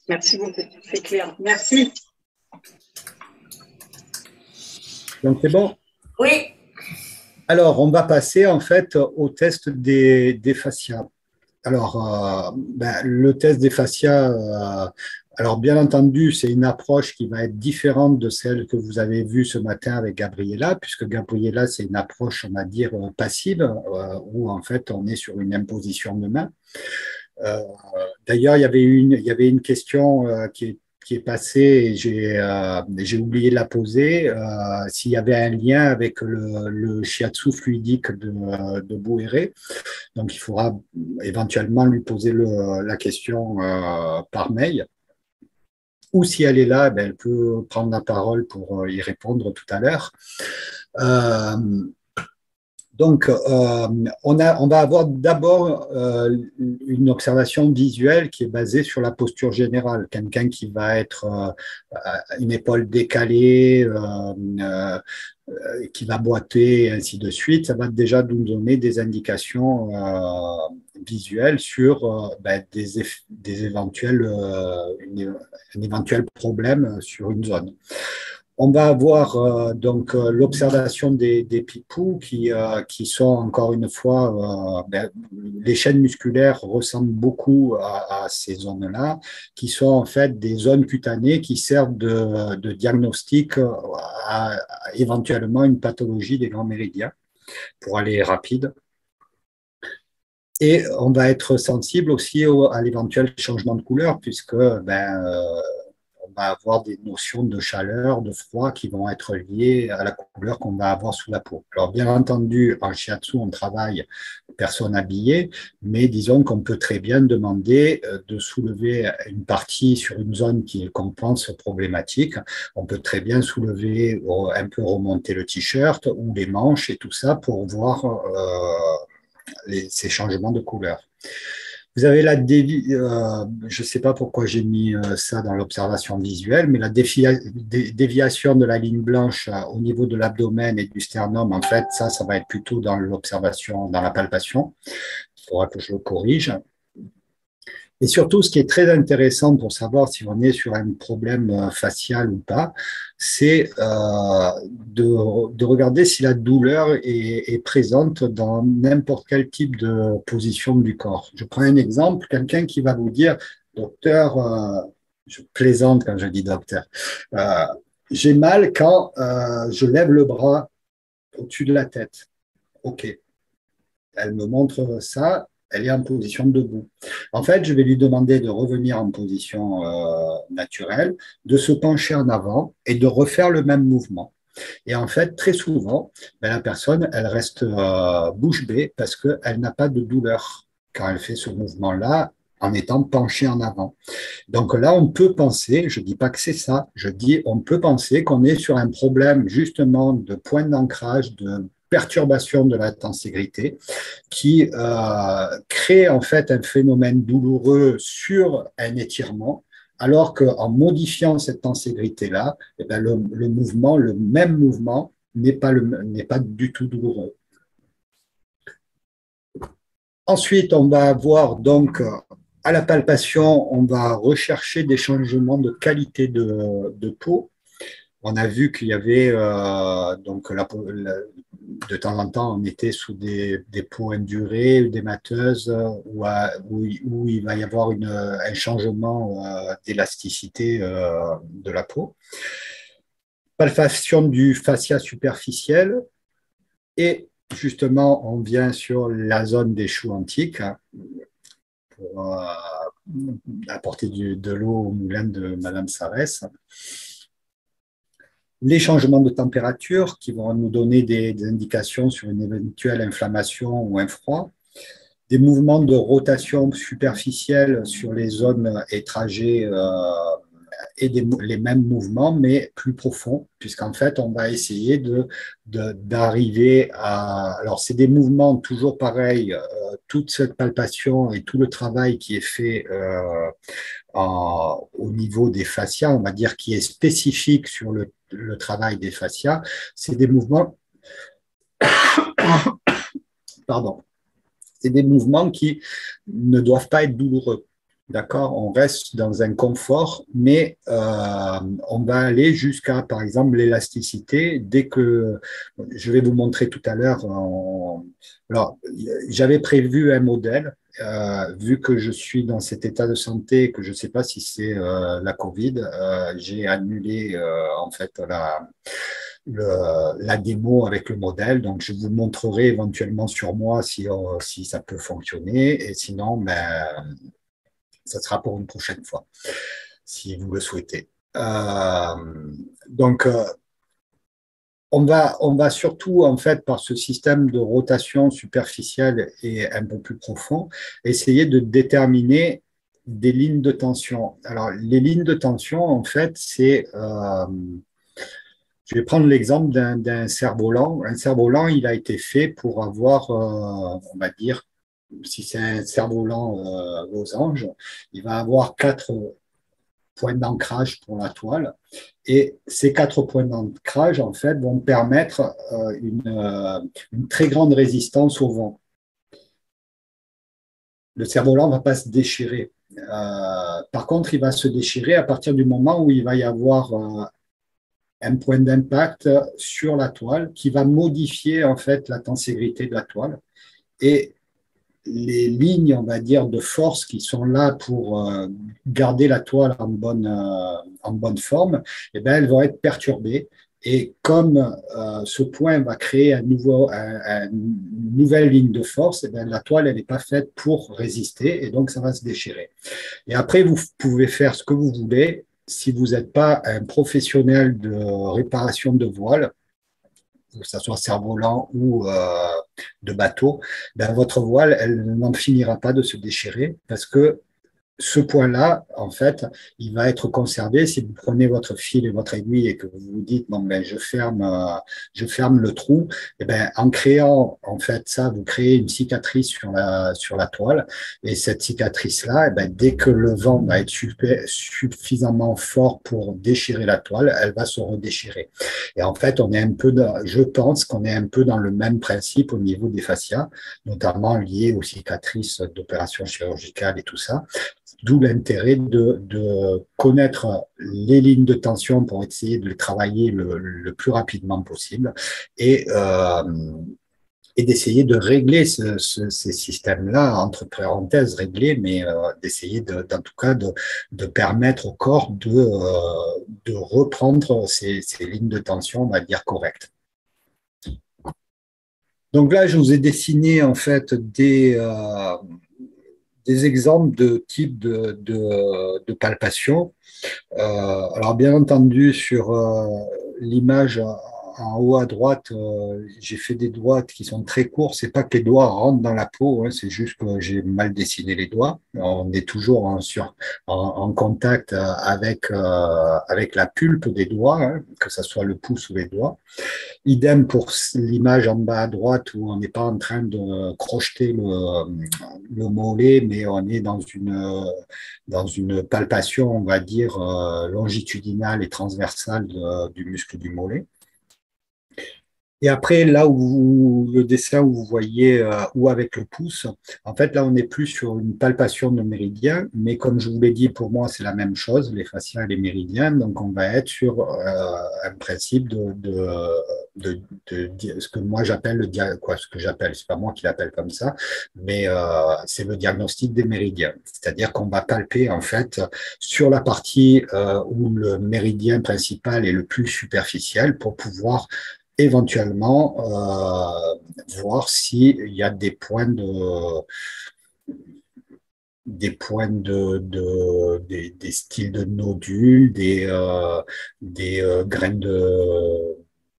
Merci beaucoup, c'est clair. Merci. Donc, c'est bon? Oui. Alors, on va passer en fait au test des fascias. Alors, le test des fascias, alors bien entendu, c'est une approche qui va être différente de celle que vous avez vue ce matin avec Gabriela, puisque Gabriela, c'est une approche, on va dire, passive, où en fait, on est sur une imposition de main. D'ailleurs, il y avait une question qui est passée et j'ai oublié de la poser. S'il y avait un lien avec le shiatsu fluidique de Bouéré. Donc, il faudra éventuellement lui poser la question par mail. Ou si elle est là, elle peut prendre la parole pour y répondre tout à l'heure. Donc, on va avoir d'abord une observation visuelle qui est basée sur la posture générale. Quelqu'un qui va être une épaule décalée, qui va boiter, et ainsi de suite, ça va déjà nous donner des indications visuelles sur des éventuels, un éventuel problème sur une zone. On va avoir donc l'observation des pipous qui sont encore une fois, les chaînes musculaires ressemblent beaucoup à ces zones-là, qui sont en fait des zones cutanées qui servent de diagnostic à éventuellement une pathologie des grands méridiens, pour aller rapide. Et on va être sensible aussi à l'éventuel changement de couleur, puisque on va avoir des notions de chaleur, de froid qui vont être liées à la couleur qu'on va avoir sous la peau. Alors, bien entendu, en shiatsu, on travaille personne habillée, mais disons qu'on peut très bien demander de soulever une partie sur une zone qu'on pense problématique. On peut très bien soulever, un peu remonter le t-shirt ou les manches et tout ça pour voir ces changements de couleur. Vous avez je ne sais pas pourquoi j'ai mis ça dans l'observation visuelle, mais la déviation de la ligne blanche au niveau de l'abdomen et du sternum, en fait, ça va être plutôt dans l'observation, dans la palpation. Il faudra que je le corrige. Et surtout, ce qui est très intéressant pour savoir si on est sur un problème facial ou pas, c'est de regarder si la douleur est présente dans n'importe quel type de position du corps. Je prends un exemple, quelqu'un qui va vous dire, docteur, je plaisante quand je dis docteur, j'ai mal quand je lève le bras au-dessus de la tête. OK. Elle me montre ça. Elle est en position debout. En fait, je vais lui demander de revenir en position naturelle, de se pencher en avant et de refaire le même mouvement. Et en fait, très souvent, la personne, elle reste bouche bée parce qu'elle n'a pas de douleur quand elle fait ce mouvement-là en étant penchée en avant. Donc là, on peut penser, je ne dis pas que c'est ça, je dis on peut penser qu'on est sur un problème justement de point d'ancrage, de perturbation de la tenségrité qui crée en fait un phénomène douloureux sur un étirement, alors qu'en modifiant cette tenségrité-là, le mouvement, le même mouvement, n'est pas du tout douloureux. Ensuite, on va avoir donc à la palpation, on va rechercher des changements de qualité de peau. On a vu qu'il y avait, donc de temps en temps, on était sous des peaux indurées, ou des mateuses, où il va y avoir un changement d'élasticité de la peau. Palpation du fascia superficiel. Et justement, on vient sur la zone des choux antiques, hein, pour apporter de l'eau au moulin de Madame Sarès. Les changements de température qui vont nous donner des indications sur une éventuelle inflammation ou un froid. Des mouvements de rotation superficielle sur les zones et trajets et les mêmes mouvements, mais plus profonds, puisqu'en fait, on va essayer d'arriver à... Alors, c'est des mouvements toujours pareils, toute cette palpation et tout le travail qui est fait au niveau des fascias, on va dire, qui est spécifique sur le travail des fascias, c'est des mouvements... Pardon. C'est des mouvements qui ne doivent pas être douloureux. D'accord, on reste dans un confort, mais on va aller jusqu'à, par exemple, l'élasticité. Dès que je vais vous montrer tout à l'heure, alors j'avais prévu un modèle, vu que je suis dans cet état de santé, que je ne sais pas si c'est la Covid, j'ai annulé en fait la démo avec le modèle. Donc, je vous montrerai éventuellement sur moi si ça peut fonctionner, et sinon, ça sera pour une prochaine fois, si vous le souhaitez. Donc, on va surtout, en fait, par ce système de rotation superficielle et un peu plus profond, essayer de déterminer des lignes de tension. Alors, les lignes de tension, en fait, c'est... je vais prendre l'exemple d'un cerf-volant. Un cerf-volant, il a été fait pour avoir, on va dire, si c'est un cerf-volant losange, il va avoir 4 points d'ancrage pour la toile. Et ces 4 points d'ancrage, en fait, vont permettre une très grande résistance au vent. Le cerf-volant ne va pas se déchirer. Par contre, il va se déchirer à partir du moment où il va y avoir un point d'impact sur la toile qui va modifier en fait la tenségrité de la toile. Et les lignes, on va dire, de force qui sont là pour garder la toile en bonne forme, eh bien, elles vont être perturbées. Et comme ce point va créer une nouvelle ligne de force, eh bien, la toile, elle n'est pas faite pour résister et donc ça va se déchirer. Et après, vous pouvez faire ce que vous voulez. Si vous n'êtes pas un professionnel de réparation de voile, que ce soit cerf-volant ou de bateau, ben votre voile, elle n'en finira pas de se déchirer parce que ce point-là, en fait, il va être conservé. Si vous prenez votre fil et votre aiguille et que vous vous dites, bon, ben, je ferme le trou, et ben, en créant, en fait, ça, vous créez une cicatrice sur la toile. Et cette cicatrice-là, ben, dès que le vent va être suffisamment fort pour déchirer la toile, elle va se redéchirer. Et en fait, je pense qu'on est un peu dans le même principe au niveau des fascias, notamment lié aux cicatrices d'opérations chirurgicales et tout ça. D'où l'intérêt de connaître les lignes de tension pour essayer de les travailler le plus rapidement possible et d'essayer de régler ces systèmes-là, entre parenthèses, régler, mais d'essayer en tout cas de permettre au corps de reprendre ces lignes de tension, on va dire, correctes. Donc là, je vous ai dessiné en fait des exemples de types de palpation. Alors, bien entendu, sur l'image en haut à droite, j'ai fait des doigts qui sont très courts. C'est pas que les doigts rentrent dans la peau, hein, c'est juste que j'ai mal dessiné les doigts. On est toujours en contact avec la pulpe des doigts, hein, que ce soit le pouce ou les doigts. Idem pour l'image en bas à droite où on n'est pas en train de crocheter le mollet, mais on est dans une palpation, on va dire, longitudinale et transversale du muscle du mollet. Et après, là le dessin où vous voyez, ou avec le pouce, en fait, là, on n'est plus sur une palpation de méridien, mais comme je vous l'ai dit, pour moi, c'est la même chose, les fascias et les méridiens. Donc, on va être sur un principe ce que moi j'appelle quoi, ce que j'appelle, c'est pas moi qui l'appelle comme ça, mais c'est le diagnostic des méridiens. C'est-à-dire qu'on va palper, en fait, sur la partie où le méridien principal est le plus superficiel pour pouvoir éventuellement voir s'il y a des styles de nodules, graines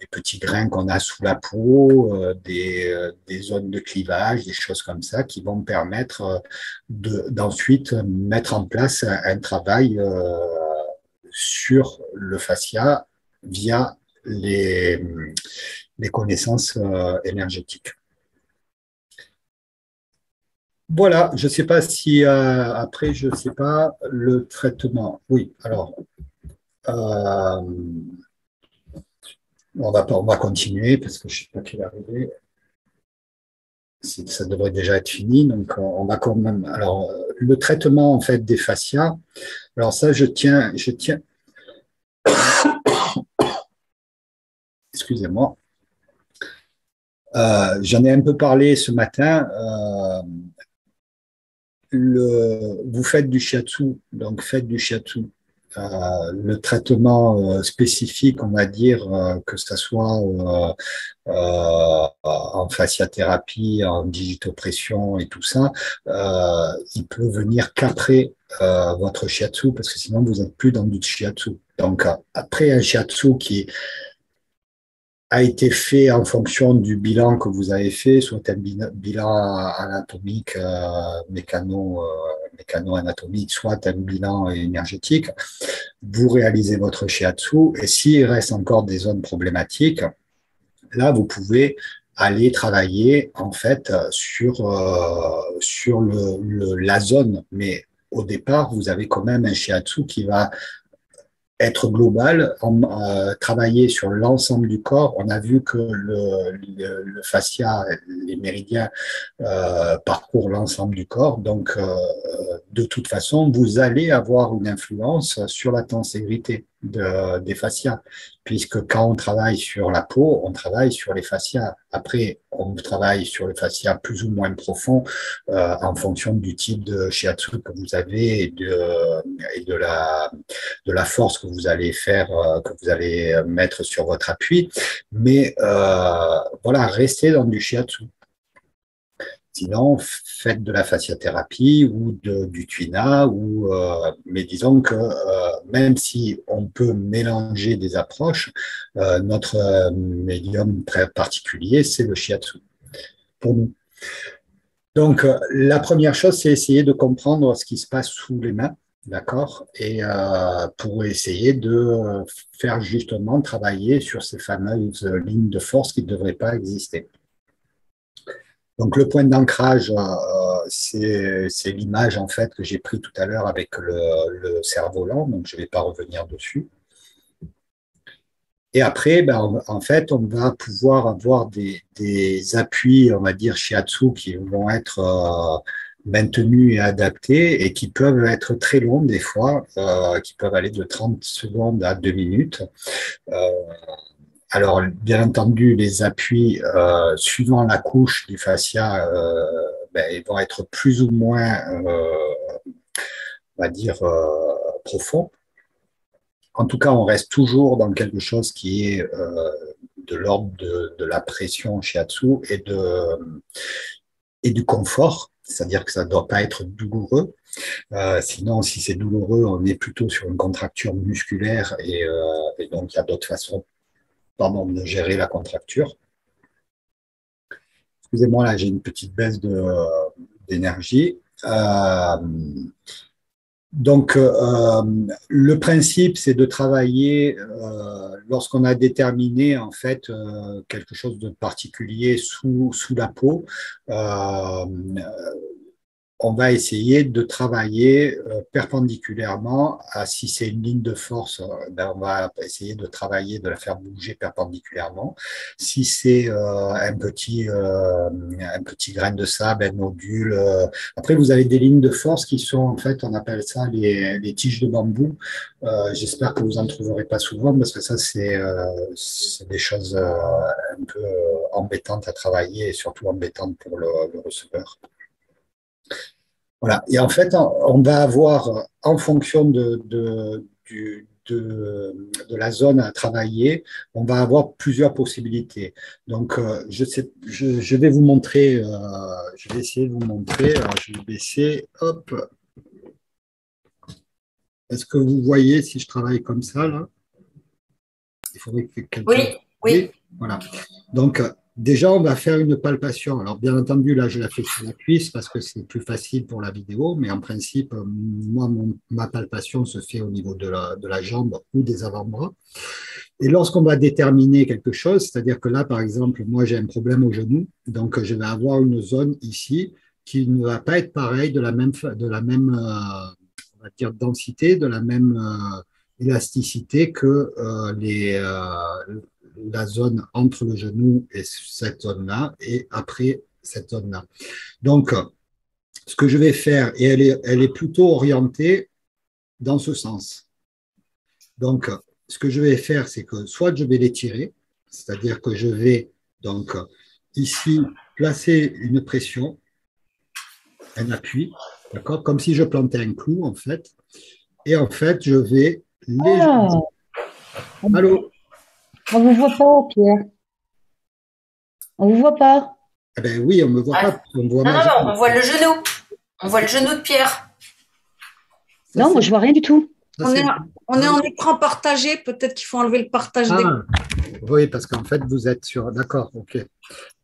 des petits grains qu'on a sous la peau, des zones de clivage, des choses comme ça qui vont permettre d'ensuite mettre en place un travail sur le fascia via les connaissances énergétiques. Voilà, je ne sais pas si après, je ne sais pas, le traitement. Oui, alors, euh, on va continuer parce que je ne sais pas qui est arrivé. Ça devrait déjà être fini, donc on va quand même. Alors, le traitement en fait des fascias. Alors ça, excusez-moi. J'en ai un peu parlé ce matin. Vous faites du shiatsu, donc faites du shiatsu. Le traitement spécifique, on va dire, que ce soit en fasciathérapie, en digitopression et tout ça, il peut venir qu'après votre shiatsu, parce que sinon vous n'êtes plus dans du shiatsu. Donc après un shiatsu qui a été fait en fonction du bilan que vous avez fait, soit un bilan anatomique, mécano-anatomique, soit un bilan énergétique. Vous réalisez votre shiatsu et s'il reste encore des zones problématiques, là, vous pouvez aller travailler en fait sur la zone. Mais au départ, vous avez quand même un shiatsu qui va être global, travailler sur l'ensemble du corps. On a vu que le fascia, les méridiens parcourent l'ensemble du corps. Donc, de toute façon, vous allez avoir une influence sur la tenségrité des fascias, puisque quand on travaille sur la peau, on travaille sur les fascias. Après, on travaille sur les fascias plus ou moins profonds en fonction du type de shiatsu que vous avez et de la force que vous allez faire, que vous allez mettre sur votre appui. Mais voilà, restez dans du shiatsu. Sinon, faites de la fasciathérapie ou du tuina, mais disons que même si on peut mélanger des approches, notre médium très particulier, c'est le shiatsu pour nous. Donc, la première chose, c'est essayer de comprendre ce qui se passe sous les mains, d'accord? Et pour essayer de faire justement travailler sur ces fameuses lignes de force qui ne devraient pas exister. Donc, le point d'ancrage, c'est l'image en fait que j'ai pris tout à l'heure avec le cerf-volant, donc je ne vais pas revenir dessus. Et après, en fait, on va pouvoir avoir des appuis, on va dire, shiatsu qui vont être maintenus et adaptés et qui peuvent être très longs des fois, qui peuvent aller de 30 secondes à 2 minutes. Alors, bien entendu, les appuis, suivant la couche du fascia, ils vont être plus ou moins, on va dire, profonds. En tout cas, on reste toujours dans quelque chose qui est de l'ordre de la pression shiatsu et du confort, c'est-à-dire que ça ne doit pas être douloureux. Sinon, si c'est douloureux, on est plutôt sur une contracture musculaire et donc il y a d'autres façons de gérer la contracture. Excusez-moi, là, j'ai une petite baisse d'énergie. Donc, le principe, c'est de travailler lorsqu'on a déterminé en fait quelque chose de particulier sous la peau. on va essayer de travailler perpendiculairement à, si c'est une ligne de force, ben on va essayer de travailler, de la faire bouger perpendiculairement. Si c'est un petit grain de sable, un nodule, après vous avez des lignes de force qui sont en fait, on appelle ça les tiges de bambou. J'espère que vous en trouverez pas souvent parce que ça c'est des choses un peu embêtantes à travailler et surtout embêtantes pour le receveur. Voilà. Et en fait, on va avoir, en fonction de la zone à travailler, on va avoir plusieurs possibilités. Donc, je vais vous montrer, je vais essayer de vous montrer. Alors, je vais baisser, hop. Est-ce que vous voyez si je travaille comme ça, là? Il faudrait que quelqu'un... Oui, oui. Voilà. Donc, déjà, on va faire une palpation. Alors, bien entendu, là, je la fais sur la cuisse parce que c'est plus facile pour la vidéo, mais en principe, moi, ma palpation se fait au niveau de la jambe ou des avant-bras. Et lorsqu'on va déterminer quelque chose, c'est-à-dire que là, par exemple, moi, j'ai un problème au genou, donc je vais avoir une zone ici qui ne va pas être pareille de la même on va dire, densité, de la même élasticité que la zone entre le genou et cette zone-là, et après cette zone-là. Donc, ce que je vais faire, et elle est plutôt orientée dans ce sens. Donc, ce que je vais faire, c'est que soit je vais l'étirer, c'est-à-dire que je vais donc ici placer une pression, un appui, d'accord, comme si je plantais un clou en fait, et en fait je vais légèrement. Allô? On ne vous voit pas, Pierre. On ne vous voit pas. Eh ben oui, on ne me voit pas. On voit non, on voit le genou. On voit le genou de Pierre. Ça, non, moi, je ne vois rien du tout. Ça, on est en écran partagé. Peut-être qu'il faut enlever le partage d'écran. Oui, parce qu'en fait, vous êtes sur... D'accord, ok.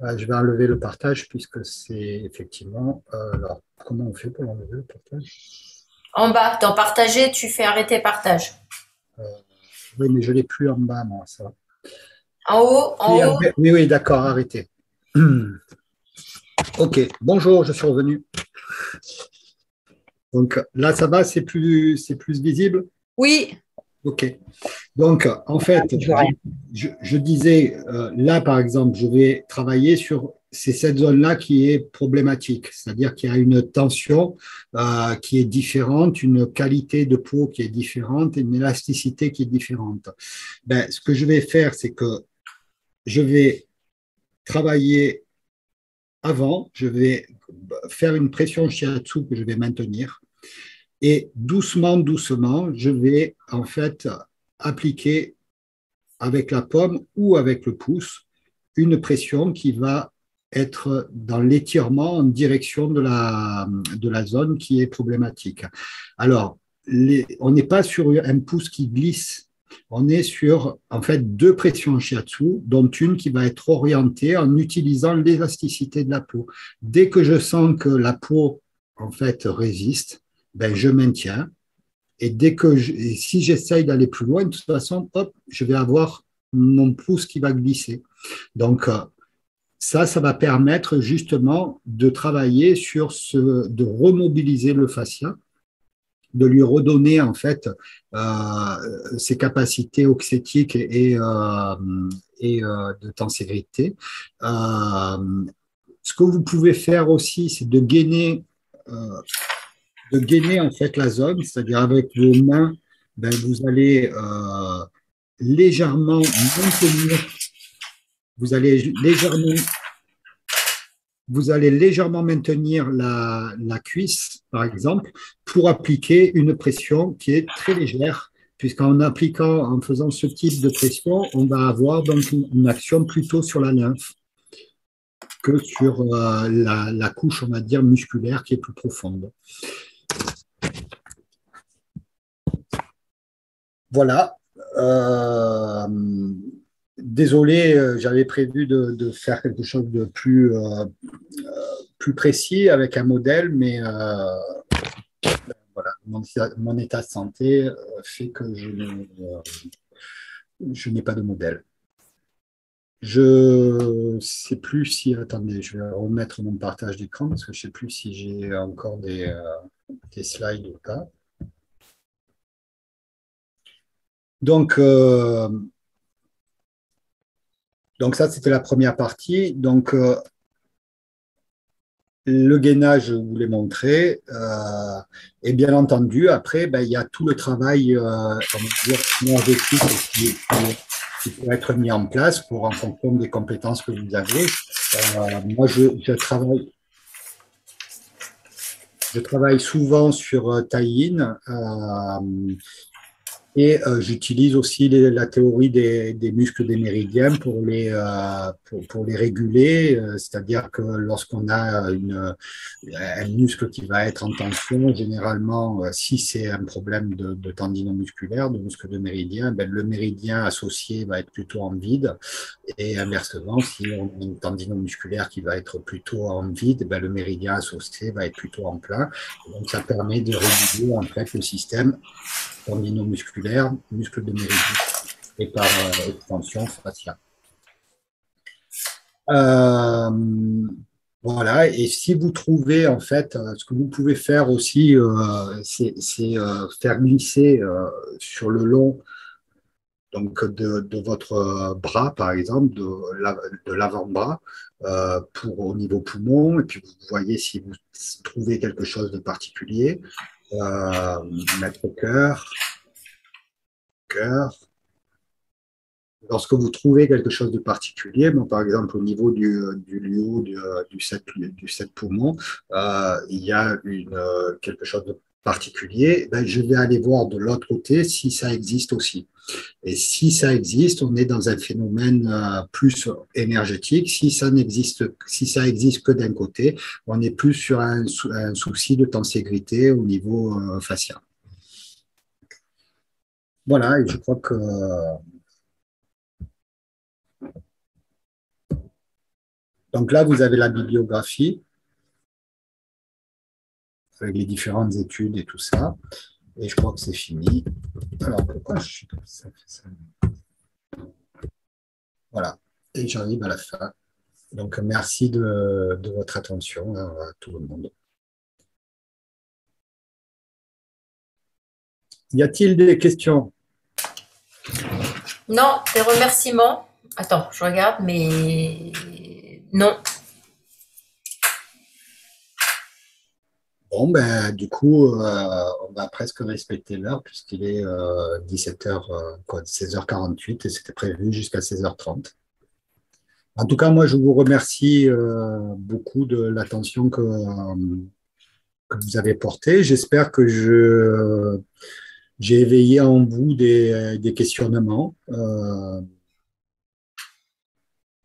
Je vais enlever le partage puisque c'est effectivement... alors, comment on fait pour enlever le partage? En bas, dans partager, tu fais arrêter partage. Oui, mais je ne l'ai plus en bas, moi, ça. En haut, haut. Oui, d'accord, arrêtez. Ok, bonjour, je suis revenu. Donc là, ça va, c'est plus visible? Oui. Ok. Donc, en fait, je disais, là, par exemple, je vais travailler sur cette zone-là qui est problématique, c'est-à-dire qu'il y a une tension qui est différente, une qualité de peau qui est différente, une élasticité qui est différente. Ben, ce que je vais faire, c'est que je vais travailler avant, je vais faire une pression shiatsu que je vais maintenir. Et doucement, doucement, je vais en fait appliquer avec la paume ou avec le pouce une pression qui va être dans l'étirement en direction de la zone qui est problématique. Alors, on n'est pas sur un pouce qui glisse, on est sur en fait deux pressions shiatsu, dont une qui va être orientée en utilisant l'élasticité de la peau. Dès que je sens que la peau en fait résiste, ben, je maintiens. Et si j'essaye d'aller plus loin, de toute façon, hop, je vais avoir mon pouce qui va glisser. Donc, ça va permettre justement de travailler sur de remobiliser le fascia, de lui redonner en fait ses capacités oxytiques et de tenségrité. Ce que vous pouvez faire aussi, c'est de gainer en fait la zone, c'est-à-dire avec vos mains, ben, vous allez légèrement maintenir, vous allez légèrement maintenir la cuisse, par exemple, pour appliquer une pression qui est très légère, en faisant ce type de pression, on va avoir donc une action plutôt sur la lymphe que sur la couche, on va dire, musculaire qui est plus profonde. Voilà. Désolé, j'avais prévu de faire quelque chose de plus précis avec un modèle, mais voilà, mon état de santé fait que je n'ai pas de modèle. Je sais plus si, attendez, je vais remettre mon partage d'écran parce que je sais plus si j'ai encore des slides ou pas. Donc, donc ça, c'était la première partie. Donc, le gainage, je vous l'ai montré. Et bien entendu, après, ben, il y a tout le travail on va dire, énergétique qui peut être mis en place en fonction des compétences que vous avez. Moi, je travaille souvent sur Taiyin. Et j'utilise aussi la théorie des muscles des méridiens pour les réguler, c'est-à-dire que lorsqu'on a un muscle qui va être en tension, généralement, si c'est un problème de tendinome musculaire, de muscle de méridien, ben, le méridien associé va être plutôt en vide, et inversement, si on a un tendinome musculaire qui va être plutôt en vide, ben, le méridien associé va être plutôt en plein. Donc ça permet de réguler en fait le système tendinomusculaire, muscle de méridien et par extension fascia. Voilà, et si vous trouvez, en fait, ce que vous pouvez faire aussi, c'est faire glisser sur le long donc de votre bras, par exemple, de l'avant-bras, au niveau poumon, et puis vous voyez si vous trouvez quelque chose de particulier. Mettre cœur. Lorsque vous trouvez quelque chose de particulier, bon, par exemple au niveau du lieu du 7 poumons, il y a quelque chose de particulier, ben, je vais aller voir de l'autre côté si ça existe aussi. Et si ça existe, on est dans un phénomène plus énergétique. Si ça existe que d'un côté, on est plus sur un souci de tenségrité au niveau fascial. Voilà, et je crois que donc là, vous avez la bibliographie avec les différentes études et tout ça. Et je crois que c'est fini. Alors, pourquoi je suis comme ça? Voilà. Et j'arrive à la fin. Donc, merci de votre attention à tout le monde. Y a-t-il des questions? Non, des remerciements. Attends, je regarde, mais non. Bon, ben, du coup, on va presque respecter l'heure puisqu'il est 16h48 et c'était prévu jusqu'à 16h30. En tout cas, moi, je vous remercie beaucoup de l'attention que vous avez portée. J'espère que j'ai éveillé en vous des questionnements.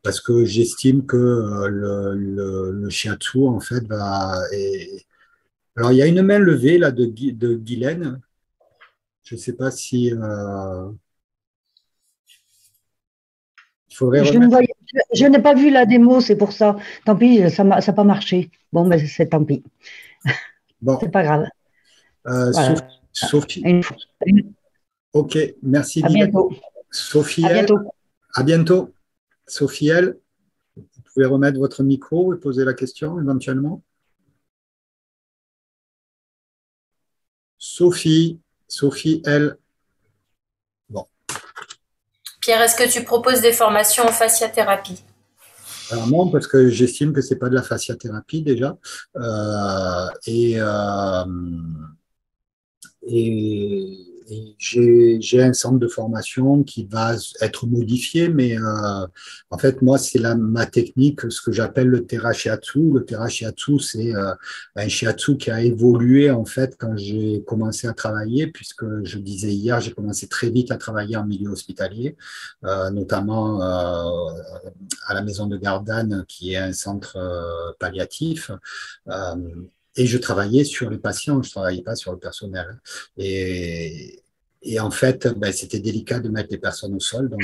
Parce que j'estime que le shiatsu, en fait, Alors, il y a une main levée là de Guylaine. Je ne sais pas si il faudrait remettre. Je n'ai pas vu la démo, c'est pour ça. Tant pis, ça n'a pas marché. Bon, mais c'est tant pis. Bon. C'est pas grave. Voilà. Sophie. Ok, merci. À bientôt. Sophie. À bientôt. À bientôt. Sophie L, vous pouvez remettre votre micro et poser la question éventuellement. Sophie L. Bon. Pierre, est-ce que tu proposes des formations en fasciathérapie? Alors non, parce que j'estime que ce n'est pas de la fasciathérapie déjà. Et j'ai un centre de formation qui va être modifié, mais en fait, moi, c'est ma technique, ce que j'appelle le Thera Shiatsu. Le Thera Shiatsu, c'est un shiatsu qui a évolué, en fait, quand j'ai commencé à travailler, puisque je disais hier, j'ai commencé très vite à travailler en milieu hospitalier, notamment à la Maison de Gardanne, qui est un centre palliatif. Et je travaillais sur les patients, je ne travaillais pas sur le personnel. Et en fait, ben, c'était délicat de mettre les personnes au sol. Donc,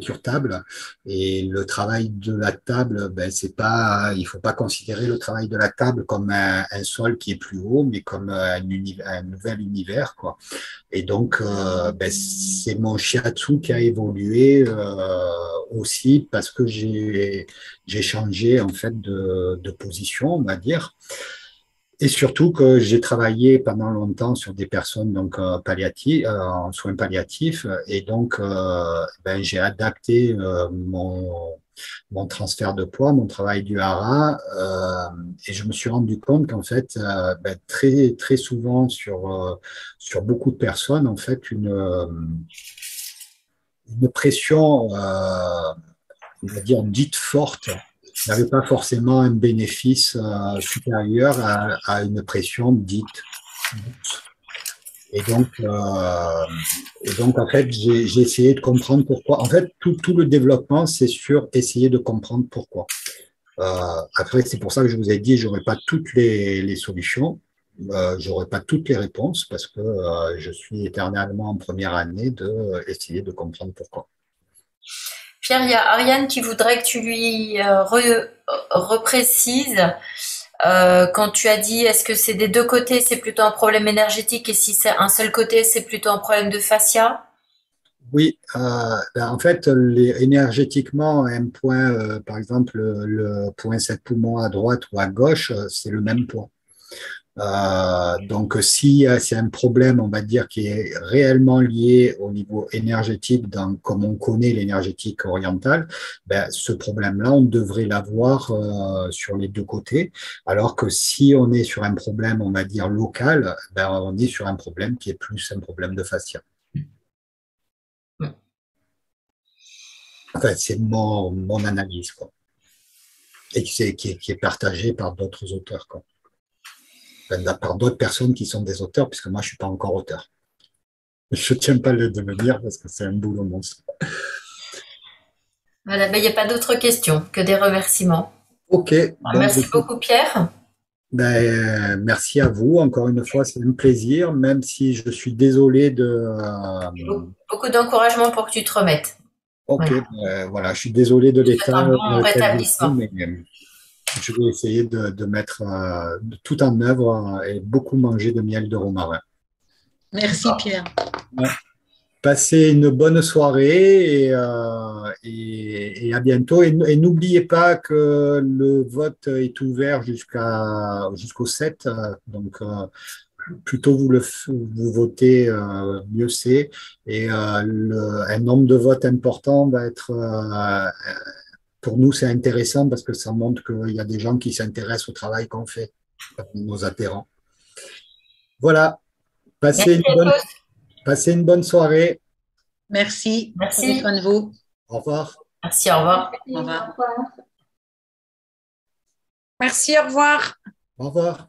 sur table. Et le travail de la table, ben, c'est pas, il faut pas considérer le travail de la table comme un sol qui est plus haut, mais comme un nouvel univers, quoi. Et donc, ben, c'est mon shiatsu qui a évolué aussi parce que j'ai changé en fait de position, on va dire. Et surtout que j'ai travaillé pendant longtemps sur des personnes donc palliatives, en soins palliatifs, et donc ben, j'ai adapté mon transfert de poids, mon travail du hara, et je me suis rendu compte qu'en fait, ben, très souvent sur beaucoup de personnes, en fait, une pression, on va dire dite forte, n'avait pas forcément un bénéfice supérieur à une pression dite douce. Et donc, en fait, j'ai essayé de comprendre pourquoi. En fait, tout le développement, c'est sur essayer de comprendre pourquoi. Après, c'est pour ça que je vous ai dit, j'aurais pas toutes les solutions, j'aurais pas toutes les réponses, parce que je suis éternellement en première année de essayer de comprendre pourquoi. Pierre, il y a Ariane qui voudrait que tu lui reprécises quand tu as dit est-ce que c'est des deux côtés, c'est plutôt un problème énergétique et si c'est un seul côté, c'est plutôt un problème de fascia? Oui, ben, en fait, énergétiquement, un point, par exemple, le point 7 poumons à droite ou à gauche, c'est le même point. Donc, si c'est un problème, on va dire, qui est réellement lié au niveau énergétique, comme on connaît l'énergétique orientale, ben, ce problème-là, on devrait l'avoir sur les deux côtés. Alors que si on est sur un problème, on va dire, local, ben, on est sur un problème qui est plus un problème de fascia. Enfin, c'est mon analyse, quoi. Et qui est partagée par d'autres auteurs, quoi. Enfin, par d'autres personnes qui sont des auteurs, puisque moi, je ne suis pas encore auteur. Je ne tiens pas à le devenir parce que c'est un boulot monstre. Voilà, ben, il n'y a pas d'autres questions que des remerciements. Ok. Bon, Merci beaucoup, Pierre. Ben, merci à vous. Encore une fois, c'est un plaisir, même si je suis désolé de. Beaucoup d'encouragement pour que tu te remettes. Ok, Voilà. voilà, je suis désolé de l'état Un bon dans lequel je suis, rétablissement. mais je vais essayer de mettre tout en œuvre et beaucoup manger de miel de romarin. Merci Pierre. Ouais. Passez une bonne soirée et à bientôt. Et n'oubliez pas que le vote est ouvert jusqu'au 7. Donc, plus tôt vous votez, mieux c'est. Et un nombre de votes important va être, pour nous, c'est intéressant parce que ça montre qu'il y a des gens qui s'intéressent au travail qu'on fait, nos adhérents. Voilà. Merci à tous. Passez une bonne soirée. Merci. Merci. Prenez soin de vous. Au revoir. Merci, au revoir. Au revoir. Merci, au revoir. Au revoir.